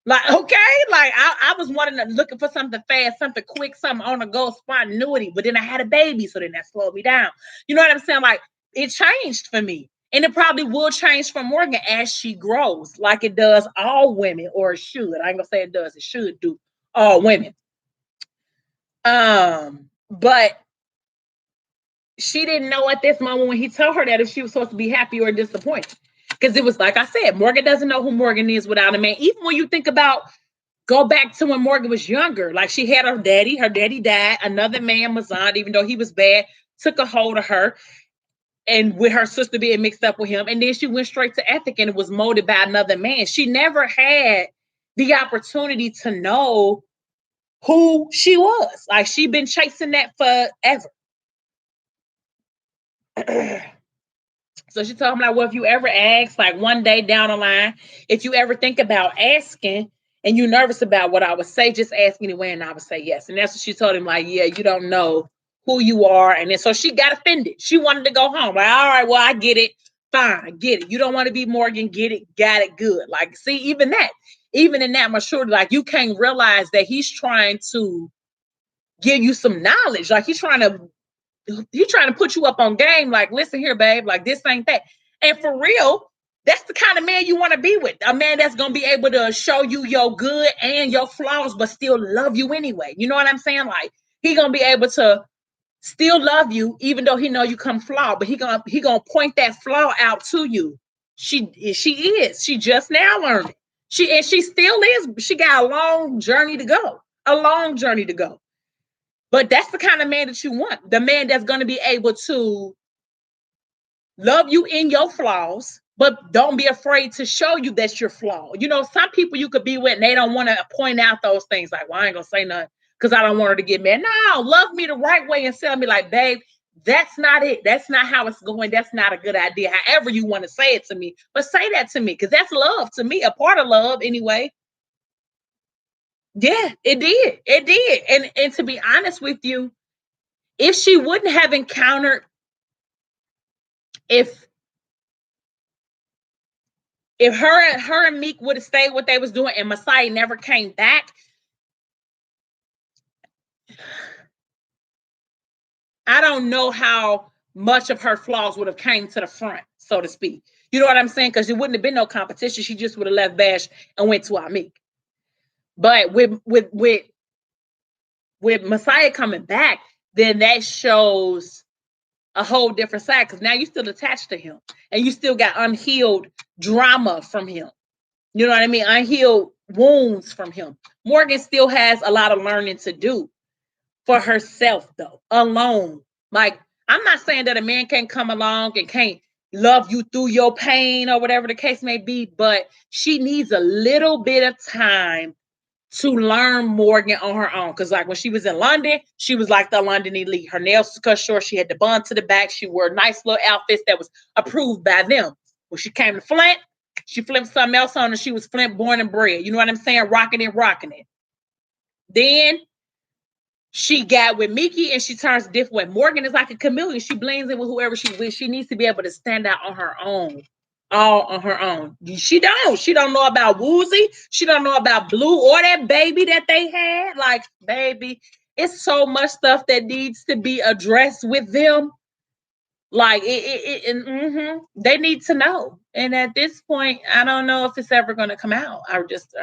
like, okay, like I was looking for something fast, something quick, something on the go, spontaneity. But then I had a baby, so then that slowed me down. You know what I'm saying? Like it changed for me. And it probably will change for Morgan as she grows, like it does all women, or it should. I ain't gonna say it does, it should do all women. But she didn't know at this moment when he told her that if she was supposed to be happy or disappointed. Because it was like I said, Morgan doesn't know who Morgan is without a man. Even when you think about go back to when Morgan was younger, like she had her daddy died, another man, Mazan, even though he was bad, took a hold of her, and with her sister being mixed up with him, and then she went straight to Ethic and it was molded by another man. She never had the opportunity to know who she was. Like she'd been chasing that forever. So she told him, like, well, if you ever ask, like one day down the line, if you ever think about asking and you're nervous about what I would say, just ask anyway, and I would say yes. And that's what she told him, like, yeah, you don't know who you are. And then so she got offended. She wanted to go home. Like, all right, well, I get it. Fine, get it. You don't want to be Morgan, get it, got it, good. Like, see, even in that maturity, like you can't realize that he's trying to give you some knowledge. Like he's trying to put you up on game. Like, listen here, babe, like this ain't that. And for real, that's the kind of man you want to be with. A man that's going to be able to show you your good and your flaws, but still love you anyway. You know what I'm saying? Like, he going to be able to still love you, even though he know you come flawed, but he gonna point that flaw out to you. She just now learning. She still is. She got a long journey to go. A long journey to go. But that's the kind of man that you want. The man that's going to be able to love you in your flaws, but don't be afraid to show you that you're flawed. You know, some people you could be with and they don't want to point out those things. Like, well, I ain't going to say nothing because I don't want her to get mad. No, love me the right way and tell me like, babe, that's not it. That's not how it's going. That's not a good idea. However you want to say it to me. But say that to me because that's love to me, a part of love anyway. Yeah, it did. It did. And to be honest with you, if she wouldn't have encountered, if her and Meek would have stayed what they was doing and Messiah never came back, I don't know how much of her flaws would have came to the front, so to speak. You know what I'm saying? Because it wouldn't have been no competition. She just would have left Bash and went to Meek. But with Messiah coming back, then that shows a whole different side because now you're still attached to him and you still got unhealed drama from him. You know what I mean? Unhealed wounds from him. Morgan still has a lot of learning to do for herself, though, alone. Like, I'm not saying that a man can't come along and can't love you through your pain or whatever the case may be, but she needs a little bit of time to learn Morgan on her own. Because like when she was in London, she was like the London elite. Her nails was cut short. She had the bun to the back. She wore nice little outfits that was approved by them. When she came to Flint, she flipped something else on and she was Flint born and bred. You know what I'm saying? Rocking it. Then she got with Mickey and she turns different. Morgan is like a chameleon. She blends in with whoever she with. She needs to be able to stand out on her own. All on her own. She don't know about Woozy. She don't know about Blue or that baby that they had. Like, baby, it's so much stuff that needs to be addressed with them. Like they need to know. And at this point, I don't know if it's ever going to come out. I just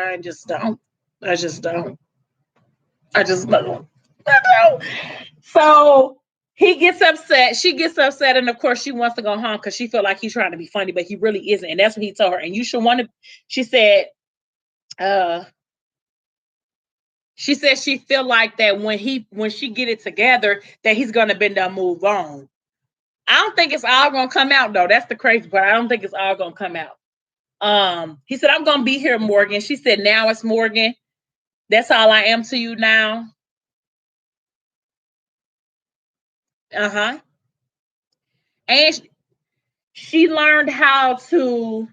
don't. I just don't. So he gets upset. She gets upset. And of course, she wants to go home because she felt like he's trying to be funny, but he really isn't. And that's what he told her. And you should want to, she said she feel like that when she get it together, that he's going to bend down, move on. I don't think it's all gonna come out though. That's the crazy part. I don't think it's all gonna come out. He said, I'm gonna be here, Morgan. She said, now it's Morgan. That's all I am to you now. Uh-huh. And she learned how to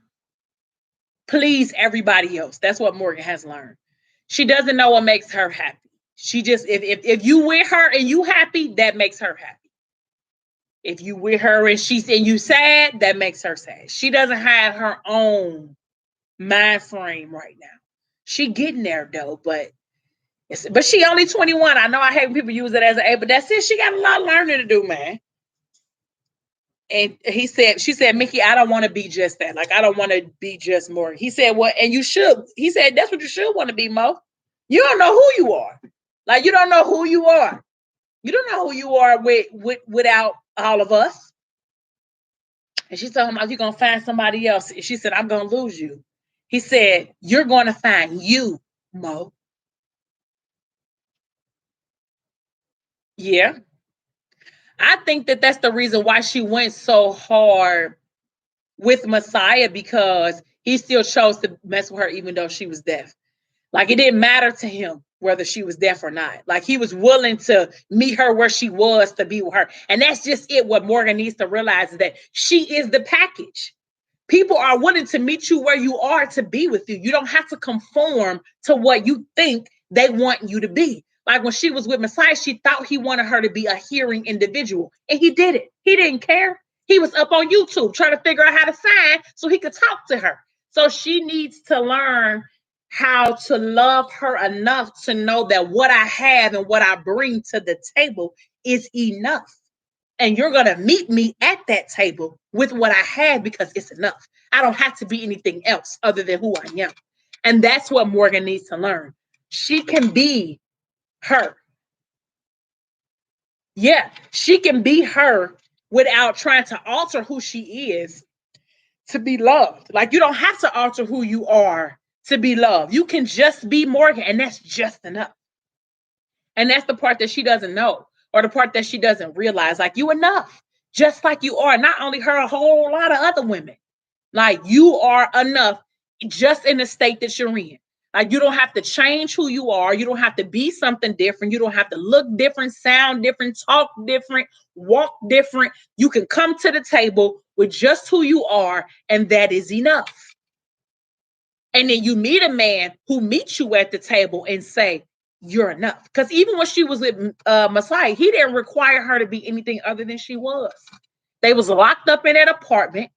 please everybody else. That's what Morgan has learned. She doesn't know what makes her happy. She just if you with her and you happy, that makes her happy. If you with her and you sad, that makes her sad. She doesn't have her own mind frame right now. She getting there though, but she only 21. I know I hate when people use it as an age, but that's it. She got a lot of learning to do, man. And she said, Mickey, I don't want to be just that. Like, I don't want to be just more. He said, well, and you should. He said, that's what you should want to be, Mo. You don't know who you are. Like, you don't know who you are. You don't know who you are without all of us. And she told him, you're going to find somebody else. She said, I'm going to lose you. He said, you're going to find you, Mo. Yeah. I think that's the reason why she went so hard with Messiah, because he still chose to mess with her even though she was deaf. Like, it didn't matter to him whether she was deaf or not. Like, he was willing to meet her where she was to be with her. And that's just it. What Morgan needs to realize is that she is the package. People are willing to meet you where you are to be with you. You don't have to conform to what you think they want you to be. Like, when she was with Messiah, she thought he wanted her to be a hearing individual, and he did it. He didn't care. He was up on YouTube trying to figure out how to sign so he could talk to her. So she needs to learn how to love her enough to know that what I have and what I bring to the table is enough. And you're going to meet me at that table with what I have because it's enough. I don't have to be anything else other than who I am. And that's what Morgan needs to learn. She can be her. Yeah, she can be her without trying to alter who she is to be loved. Like, you don't have to alter who you are to be loved. You can just be Morgan, and that's just enough. And that's the part that she doesn't know, or the part that she doesn't realize. Like, you enough, just like you are. Not only her, a whole lot of other women. Like, you are enough just in the state that you're in. Like, you don't have to change who you are. You don't have to be something different. You don't have to look different, sound different, talk different, walk different. You can come to the table with just who you are, and that is enough. And then you meet a man who meets you at the table and say, you're enough. Because even when she was with Messiah, he didn't require her to be anything other than she was. They was locked up in that apartment,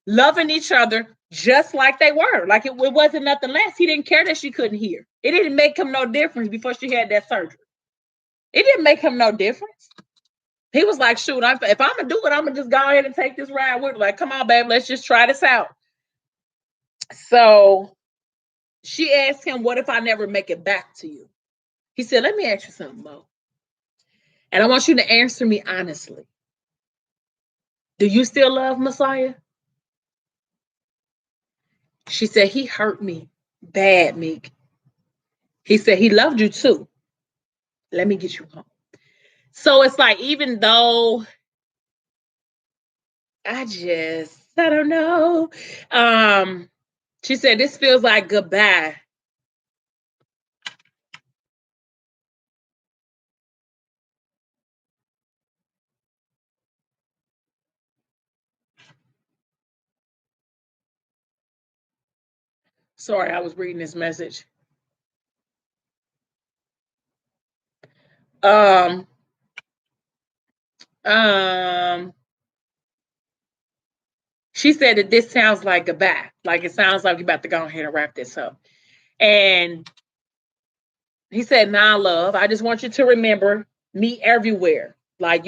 loving each other just like they were. Like, it wasn't nothing less. He didn't care that she couldn't hear. It didn't make him no difference before she had that surgery. It didn't make him no difference. He was like, shoot, if I'm going to do it, I'm going to just go ahead and take this ride with her. Like, come on, babe, let's just try this out. So she asked him, what if I never make it back to you? He said, let me ask you something, Mo. And I want you to answer me honestly. Do you still love Messiah? She said, he hurt me bad, Meek. He said, he loved you too. Let me get you home. So it's like, even though I don't know. She said, this feels like goodbye. Sorry, I was reading this message. She said that this sounds like goodbye. Like, it sounds like you're about to go ahead and wrap this up. And he said, nah, love, I just want you to remember me everywhere. Like,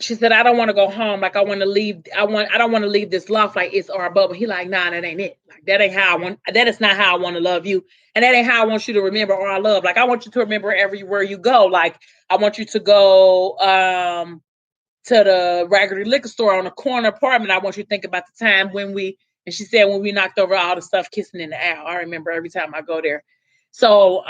she said, I don't want to go home. Like, I want to leave. I don't want to leave this loft like it's our bubble. He like, nah, that ain't it. Like, that is not how I want to love you. And that ain't how I want you to remember our love. Like, I want you to remember everywhere you go. Like, I want you to go to the Raggedy Liquor Store on the corner apartment. I want you to think about the time when she said, when we knocked over all the stuff kissing in the aisle. I remember every time I go there. So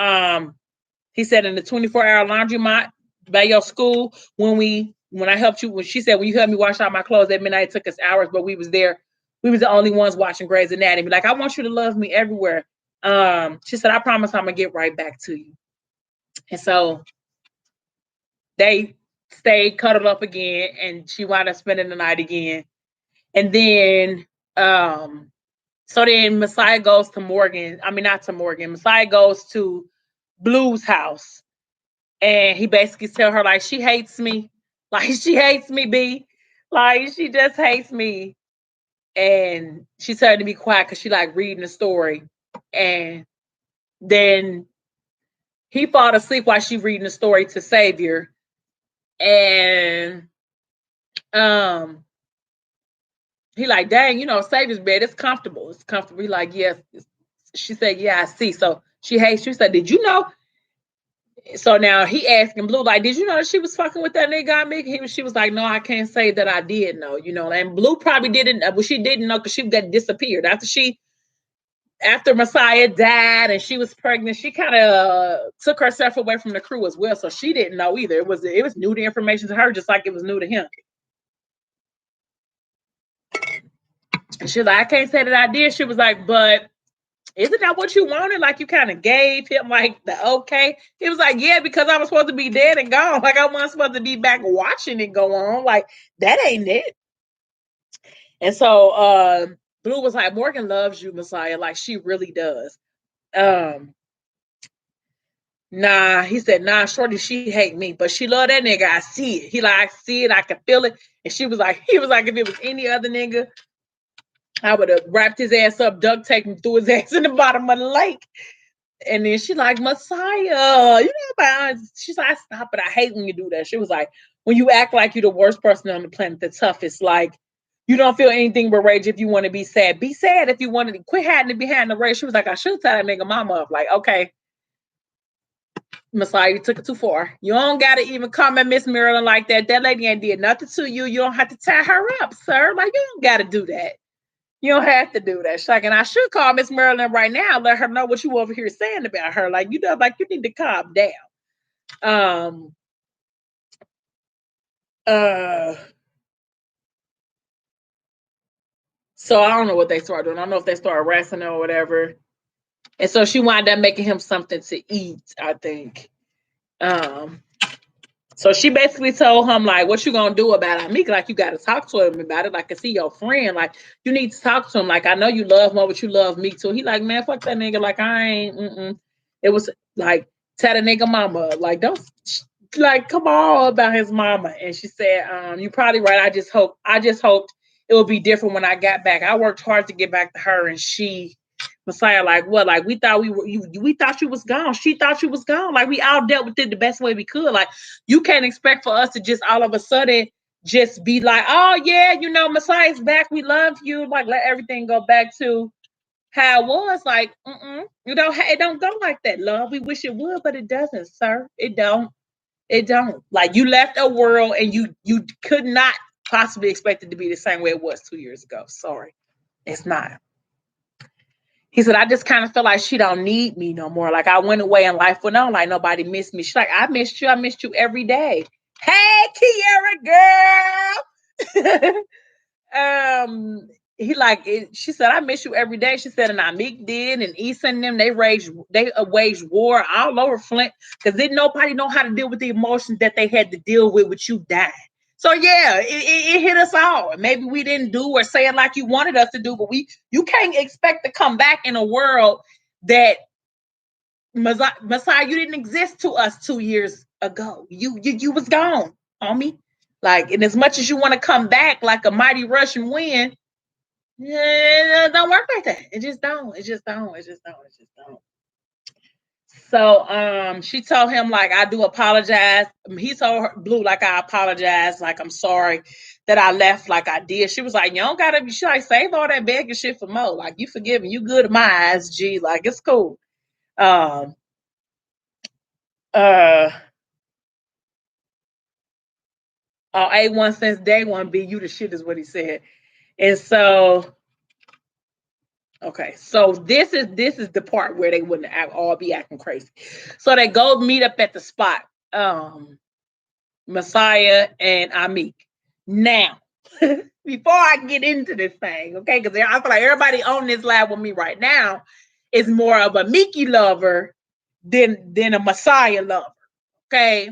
he said, in the 24-hour laundromat, by your school when I helped you, when she said when you helped me wash out my clothes at midnight, it took us hours, but we was there. We was the only ones watching Grey's Anatomy. Like, I want you to love me everywhere. She said, I promise I'm gonna get right back to you. And so they stayed cuddled up again, and she wound up spending the night again. And then so then Messiah goes to Morgan. I mean, not to Morgan. Messiah goes to Blue's house. And he basically tell her, like, she hates me. Like, she hates me, B. Like, she just hates me. And she started to be quiet because she like reading the story. And then he fall asleep while she reading the story to Savior. And he like, dang, Savior's bed, it's comfortable. It's comfortable. He like, yes. She said, yeah, I see. So she hates you. She said, did you know? So now he asking Blue, like, did you know that she was fucking with that nigga on me? She was like, no, I can't say that I did know, And Blue probably didn't, well, she didn't know because she got disappeared. After Messiah died and she was pregnant, she kind of took herself away from the crew as well. So she didn't know either. It was new to information to her, just like it was new to him. And she was like, I can't say that I did. She was like, but isn't that what you wanted? Like, you kind of gave him like the okay. He was like, yeah, because I was supposed to be dead and gone. Like, I wasn't supposed to be back watching it go on. Like, that ain't it. And so Blue was like, Morgan loves you, Messiah. Like, she really does. Nah, he said, nah, shorty, she hate me, but she love that nigga. I see it. He like, I see it, I can feel it. And he was like, if it was any other nigga, I would have wrapped his ass up, duct taped him, threw his ass in the bottom of the lake. And then she like, Messiah, she's like, stop it. I hate when you do that. She was like, when you act like you're the worst person on the planet, the toughest, like, you don't feel anything but rage if you want to be sad. Be sad if you want to. Quit hiding it behind the rage. She was like, I should tell that nigga mama up. Like, okay, Messiah, you took it too far. You don't got to even come at Miss Marilyn like that. That lady ain't did nothing to you. You don't have to tie her up, sir. Like, you don't got to do that. You don't have to do that. She's like, and I should call Miss Marilyn right now, let her know what you over here saying about her. Like, you need to calm down. So I don't know what they started doing. I don't know if they started wrestling or whatever. And so she wound up making him something to eat, I think. So she basically told him, like, what you gonna do about it? Like, you gotta talk to him about it. Like, I see your friend. Like, you need to talk to him. Like, I know you love him, but you love me too. He like, man, fuck that nigga. Like, I ain't, It was like, tell the nigga mama. Like, don't, like, come on about his mama. And she said, you probably right. I just hoped it would be different when I got back. I worked hard to get back to her, and Messiah, like, what? Like, we thought we thought you was gone. She thought you was gone. Like, we all dealt with it the best way we could. Like, you can't expect for us to just all of a sudden just be like, oh yeah, Messiah's back. We love you. Like, let everything go back to how it was. Like, it don't go like that, love. We wish it would, but it doesn't, sir. It don't. It don't. Like, you left a world and you could not possibly expect it to be the same way it was 2 years ago. Sorry. It's not. He said, I just kind of feel like she don't need me no more. Like, I went away and life went on. Like, nobody missed me. She's like, I missed you. I missed you every day. Hey, Kiara, girl. He like, she said, I miss you every day. She said, and Meek did, and Issa and them, they waged war all over Flint because didn't nobody know how to deal with the emotions that they had to deal with you dying. So yeah, it hit us all. Maybe we didn't do or say it like you wanted us to do, but you can't expect to come back in a world that Messiah, you didn't exist to us 2 years ago. You was gone, homie. Like, and as much as you want to come back like a mighty Russian wind, it don't work like that. It just don't. So she told him, like, I do apologize. He told her, Blue, like, I apologize. Like, I'm sorry that I left like I did. She was like, you don't gotta be shy. Like, save all that begging shit for Mo. Like, you forgive me. You good in my eyes, G. Like, it's cool. A1 since day one, B, you the shit is what he said. And so, okay, so this is the part where they wouldn't all be acting crazy. So they go meet up at the spot. Messiah and Amik. Now, before I get into this thing, okay, because I feel like everybody on this live with me right now is more of a Miki lover than a Messiah lover. Okay.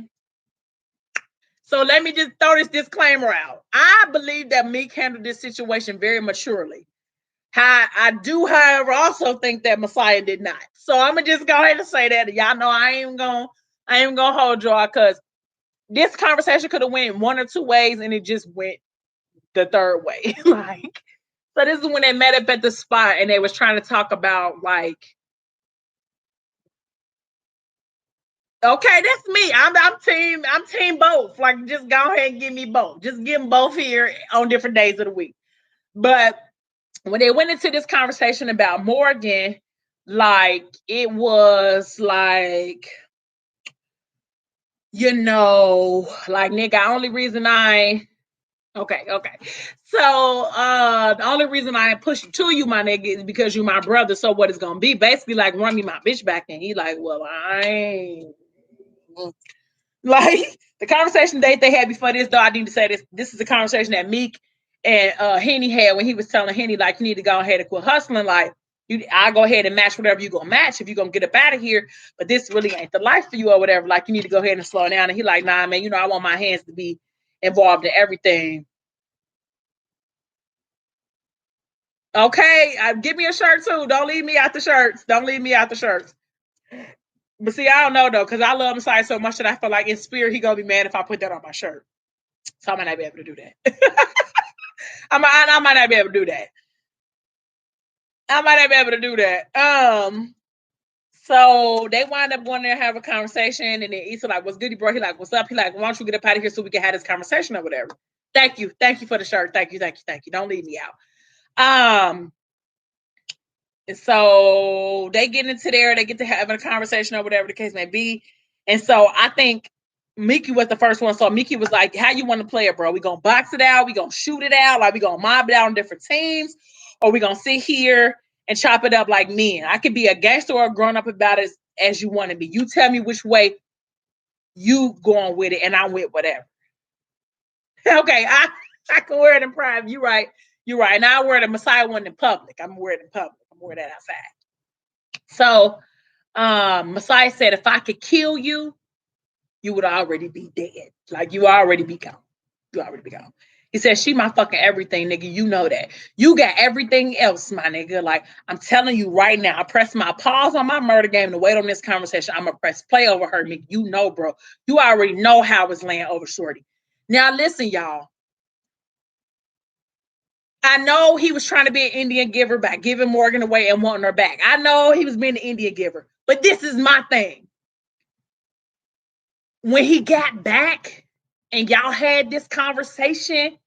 So let me just throw this disclaimer out. I believe that Meek handled this situation very maturely. I do, however, also think that Messiah did not. So I'm gonna just go ahead and say that. Y'all know I ain't gonna hold y'all, because this conversation could have went one or two ways and it just went the third way. Like, so this is when they met up at the spot and they was trying to talk about, like, okay, that's me. I'm team both. Like, just go ahead and give me both. Just give them both here on different days of the week. But when they went into this conversation about Morgan, like, it was like, you know, like, nigga, only reason I okay. So the only reason I push you to you, my nigga, is because you my brother. So what it's gonna be? Basically, like, run me my bitch back. And he like, well, I ain't like, the conversation they had before this, though. I need to say this. This is the conversation that Meek and Henny had when he was telling Henny, like, you need to go ahead and quit hustling. Like, I go ahead and match whatever you gonna match if you're gonna get up out of here. But this really ain't the life for you or whatever. Like, you need to go ahead and slow down. And he like, nah, man, you know, I want my hands to be involved in everything. Okay, give me a shirt too. Don't leave me out the shirts. Don't leave me out the shirts. But see, I don't know though, because I love Messiah so much that I feel like in spirit he gonna be mad if I put that on my shirt. So I might not be able to do that. I might not be able to do that. I might not be able to do that. So they wind up going there and have a conversation, and then Issa like, "What's good, bro?" He like, "What's up?" He like, "Why don't you get up out of here so we can have this conversation or whatever?" Thank you for the shirt. Thank you. Don't leave me out. So they get into there, they get to having a conversation or whatever the case may be. And so I think Miki was the first one. So Miki was like, how you want to play it, bro? We gonna box it out, we gonna shoot it out, like we gonna mob it out on different teams, or we gonna sit here and chop it up like men. I could be a gangster or a grown up about it as you want to be. You tell me which way you going with it, and I'm with whatever. Okay, I can wear it in private. You're right. Now I wear the Messiah one in public. I'm wearing it in public. I'm wearing that outside. So Messiah said, if I could kill you, you would already be dead. Like, you already be gone. He said, she my fucking everything, nigga. You know that. You got everything else, my nigga. Like, I'm telling you right now, I press my pause on my murder game to wait on this conversation. I'm going to press play over her, nigga. You know, bro. You already know how it's laying over Shorty. Now, listen, y'all. I know he was trying to be an Indian giver by giving Morgan away and wanting her back. I know he was being an Indian giver. But this is my thing. When he got back and y'all had this conversation,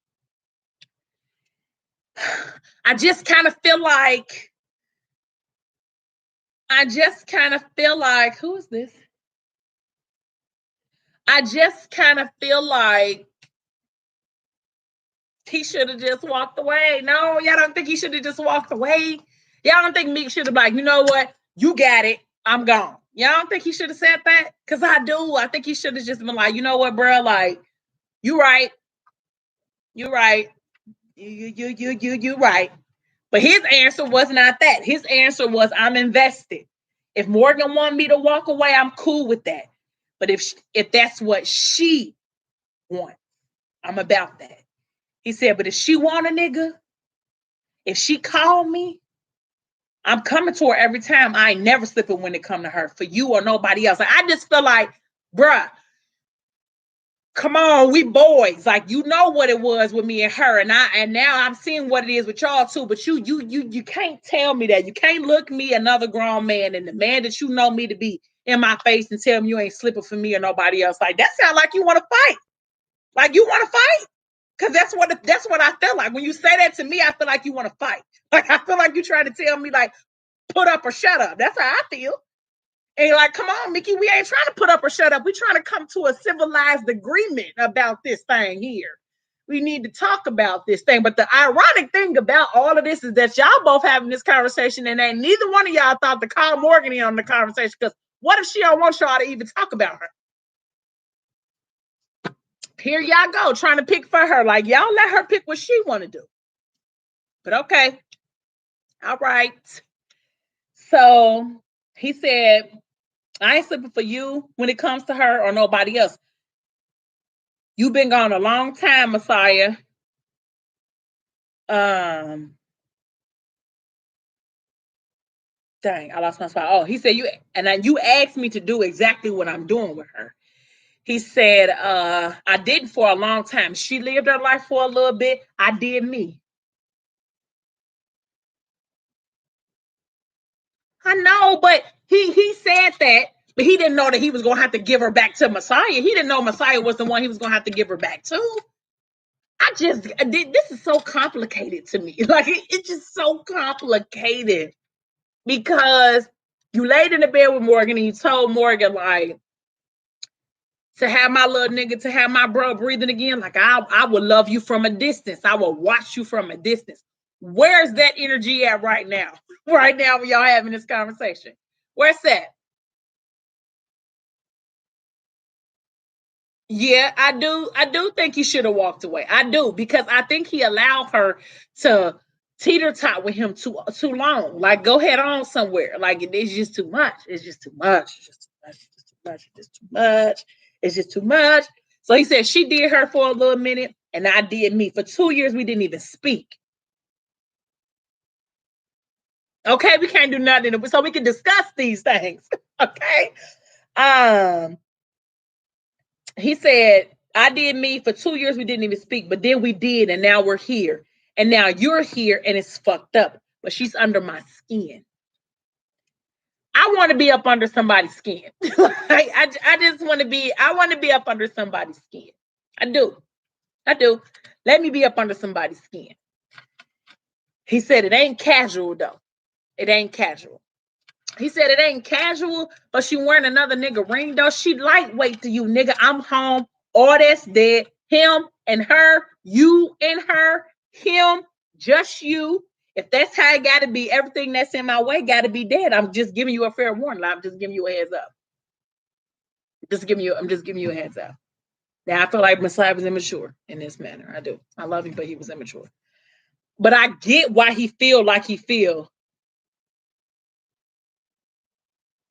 I just kind of feel like, who is this? I just kind of feel like he should have just walked away. No, y'all don't think he should have just walked away? Y'all don't think Meek should have been like, you know what? You got it. I'm gone. Y'all don't think he should have said that? Because I do. I think he should have just been like, you know what, bro? Like, you right. You right. You right. But his answer was not that. His answer was, I'm invested. If Morgan wanted me to walk away, I'm cool with that. But if that's what she wants, I'm about that. He said, but if she want a nigga, if she call me, I'm coming to her every time. I ain't never slipping when it come to her for you or nobody else. Like, I just feel like, bruh, come on, we boys. Like, you know what it was with me and her, and now I'm seeing what it is with y'all too. But you can't tell me that. You can't look me, another grown man, and the man that you know me to be, in my face and tell me you ain't slipping for me or nobody else. Like, that sounds like you want to fight. Like, you want to fight? Because that's what I feel like. When you say that to me, I feel like you want to fight. Like, I feel like you trying to tell me, like, put up or shut up. That's how I feel. And you're like, come on, Mickey, we ain't trying to put up or shut up. We're trying to come to a civilized agreement about this thing here. We need to talk about this thing. But the ironic thing about all of this is that y'all both having this conversation, and ain't neither one of y'all thought to call Morgan in on the conversation, because what if she don't want y'all to even talk about her? Here y'all go, trying to pick for her. Like, y'all let her pick what she want to do. But okay. All right. So he said, I ain't slipping for you when it comes to her or nobody else. You've been gone a long time, Messiah. Dang, I lost my spot. Oh, he said you asked me to do exactly what I'm doing with her. He said, I didn't for a long time. She lived her life for a little bit. I did me. I know, but he said that, but he didn't know that he was gonna have to give her back to Messiah. He didn't know Messiah was the one he was gonna have to give her back to. This is so complicated to me. Like it's just so complicated because you laid in the bed with Morgan and you told Morgan like to have my little nigga, to have my bro breathing again. Like I would love you from a distance. I will watch you from a distance. Where's that energy at right now? Right now, when y'all having this conversation, where's that? Yeah, I do. I do think he should have walked away. I do because I think he allowed her to teeter tot with him too long. Like go head on somewhere. Like it's just too much. It's just too much. It's just too much. It's just too much. It's just too much. It's just too much. So he said she did her for a little minute, and I did me. For 2 years, we didn't even speak. Okay, we can't do nothing, so we can discuss these things. Okay. Um, he said, I did me for 2 years, we didn't even speak, but then we did, and now we're here. And now you're here and it's fucked up. But she's under my skin. I want to be up under somebody's skin. I just want to be, I want to be up under somebody's skin. I do. I do. Let me be up under somebody's skin. He said it ain't casual though. It ain't casual. He said it ain't casual, but she wearing another nigga ring though. She lightweight to you, nigga. I'm home. All that's dead. Him and her, you and her, him, just you. If that's how it gotta be, everything that's in my way gotta be dead. I'm just giving you a fair warning. I'm just giving you a heads up. I'm just giving you a heads up. Now I feel like Messiah was immature in this manner. I do. I love him, but he was immature. But I get why he feel like he feel.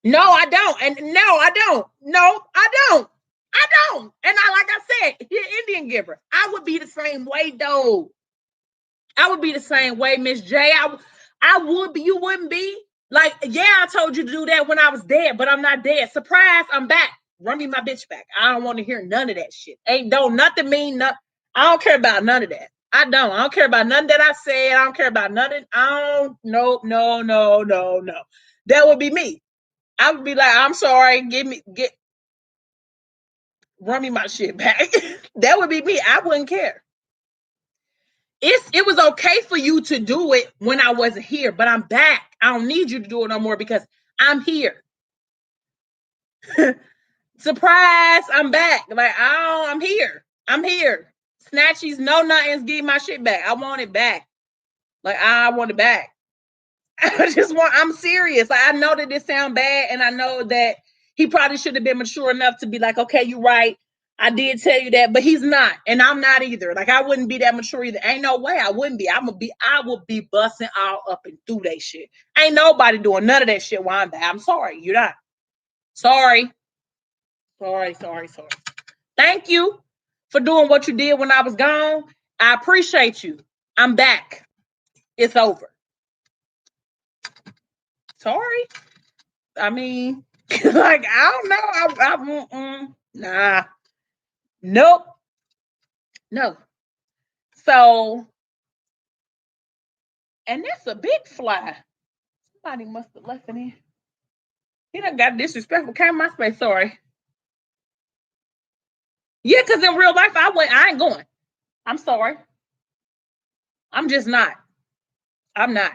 No, I don't. And no, I don't. No, I don't. I don't. And like I said, you're Indian giver. I would be the same way, though. I would be the same way, Miss J. I would be. You wouldn't be. Like, yeah, I told you to do that when I was dead, but I'm not dead. Surprise, I'm back. Run me my bitch back. I don't want to hear none of that shit. Ain't don't nothing mean nothing. I don't care about none of that. I don't care about none that I said. I don't care about nothing. I don't. No. That would be me. I would be like, I'm sorry, run me my shit back. That would be me. I wouldn't care. It was okay for you to do it when I wasn't here, but I'm back. I don't need you to do it no more because I'm here. Surprise, I'm back. Like, I'm here. I'm here. Snatchies, no nothings, give my shit back. I want it back. Like, I want it back. I'm serious. Like, I know that this sounds bad, and I know that he probably should have been mature enough to be like, okay, you're right. I did tell you that, but he's not, and I'm not either. Like, I wouldn't be that mature either. Ain't no way I wouldn't be. I would be busting all up and through that shit. Ain't nobody doing none of that shit while I'm back. I'm sorry. You're not. Sorry. Sorry. Thank you for doing what you did when I was gone. I appreciate you. I'm back. It's over. Sorry. I mean, like, I don't know. Nah. Nope. No. So, and that's a big fly. Somebody must have left it in. He done got disrespectful. Came my space. Sorry. Yeah, because in real life, I ain't going. I'm sorry. I'm just not. I'm not.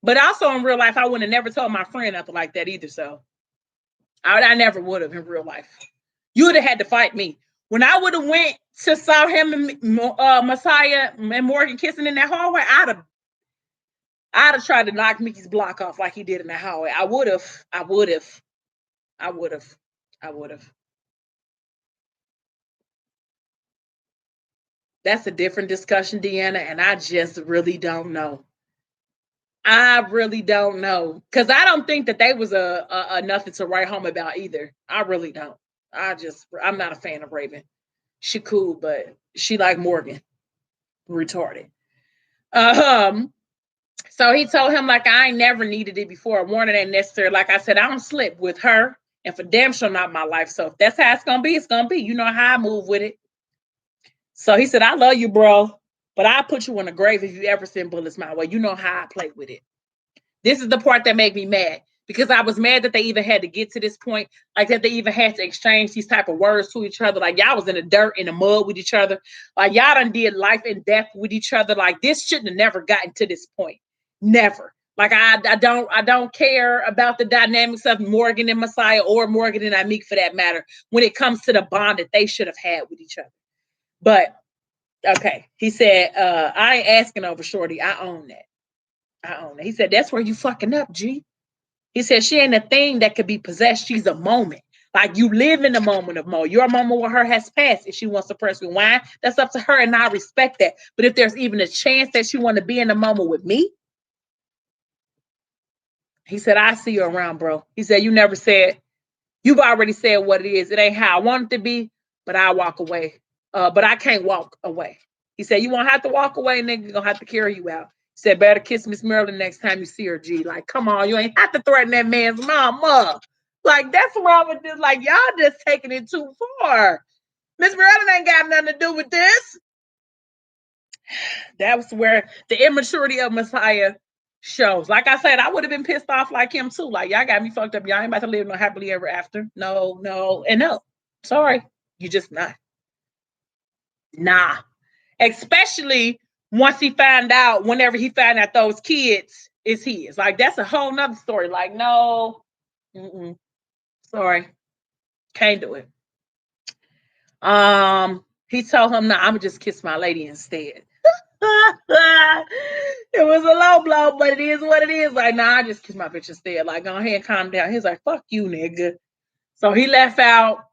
But also in real life, I would have never told my friend nothing like that either. So I never would have in real life. You would have had to fight me. When I would have went to saw him and Messiah and Morgan kissing in that hallway, I'd have tried to knock Mickey's block off like he did in the hallway. I would have. That's a different discussion, Deanna, and I just really don't know. I really don't know, because I don't think that they was a nothing to write home about either. I really don't. I'm not a fan of Raven. She cool, but she like Morgan, retarded. Um, so he told him, like, I ain't never needed it before. Warning ain't necessary. Like I said, I don't slip with her, and for damn sure not my life. So if that's how it's gonna be, it's gonna be. You know how I move with it. So he said, I love you, bro, but I'll put you in the grave if you ever send bullets my way. You know how I play with it. This is the part that made me mad, because I was mad that they even had to get to this point, like that they even had to exchange these type of words to each other. Like, y'all was in the dirt, in the mud with each other. Like, y'all done did life and death with each other. Like, this shouldn't have never gotten to this point. Never. Like, I don't care about the dynamics of Morgan and Messiah, or Morgan and Amik for that matter, when it comes to the bond that they should have had with each other. But okay, he said, I ain't asking over Shorty. I own that. He said, that's where you fucking up, G. He said, she ain't a thing that could be possessed. She's a moment. Like, you live in the moment of Mo. Your moment with her has passed. If she wants to press rewind, that's up to her, and I respect that. But if there's even a chance that she want to be in the moment with me, he said, I see you around, bro. He said, you've already said what it is. It ain't how I want it to be, but I'll walk away. But I can't walk away. He said, you won't have to walk away, nigga. You're going to have to carry you out. He said, better kiss Miss Marilyn next time you see her, G. Like, come on, you ain't have to threaten that man's mama. Like, that's wrong with this. Like, y'all just taking it too far. Miss Marilyn ain't got nothing to do with this. That was where the immaturity of Messiah shows. Like I said, I would have been pissed off like him too. Like, y'all got me fucked up. Y'all ain't about to live no happily ever after. No, and no. Sorry. You just not. Nah. Especially once whenever he found out those kids is his. Like, that's a whole nother story. Like, no. Sorry. Can't do it. He told him, no, I'm gonna just kiss my lady instead. It was a low blow, but it is what it is. Like, nah, I just kiss my bitch instead. Like, go ahead and calm down. He's like, fuck you, nigga. So he left out,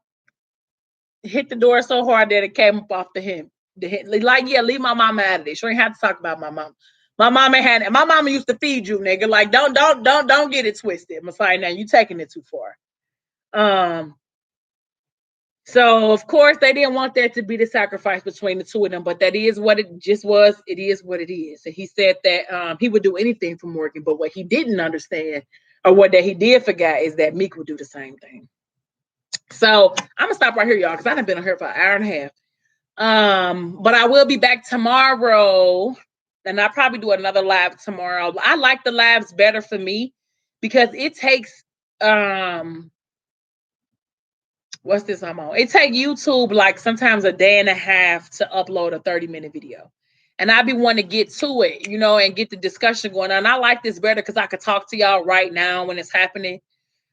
hit the door so hard that it came up off the him. Like, yeah, leave my mama out of this. You ain't have to talk about my mama. My mama used to feed you, nigga. Like, don't get it twisted. Messiah, now you taking it too far. So of course they didn't want that to be the sacrifice between the two of them, but that is what it just was. It is what it is. And he said that he would do anything for Morgan, but what he didn't understand, or what that he did forget, is that Meek would do the same thing. So I'm gonna stop right here, y'all, because I've been on here for an hour and a half. But I will be back tomorrow, and I'll probably do another live tomorrow. I like the lives better for me because it takes what's this I'm on? It take YouTube like sometimes a day and a half to upload a 30-minute video. And I be wanting to get to it, and get the discussion going on. And I like this better because I could talk to y'all right now when it's happening,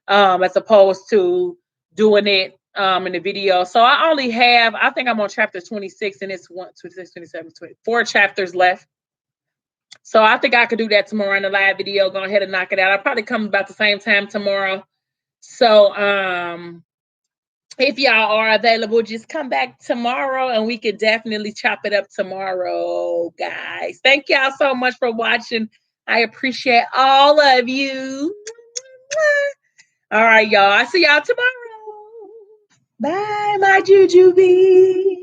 as opposed to doing it in the video. So I think I'm on chapter 26, and it's 26, 27, 24 chapters left. So I think I could do that tomorrow in the live video. Go ahead and knock it out. I'll probably come about the same time tomorrow. So if y'all are available, just come back tomorrow and we could definitely chop it up tomorrow, guys. Thank y'all so much for watching. I appreciate all of you. All right, y'all. I'll see y'all tomorrow. Bye, my jujubee.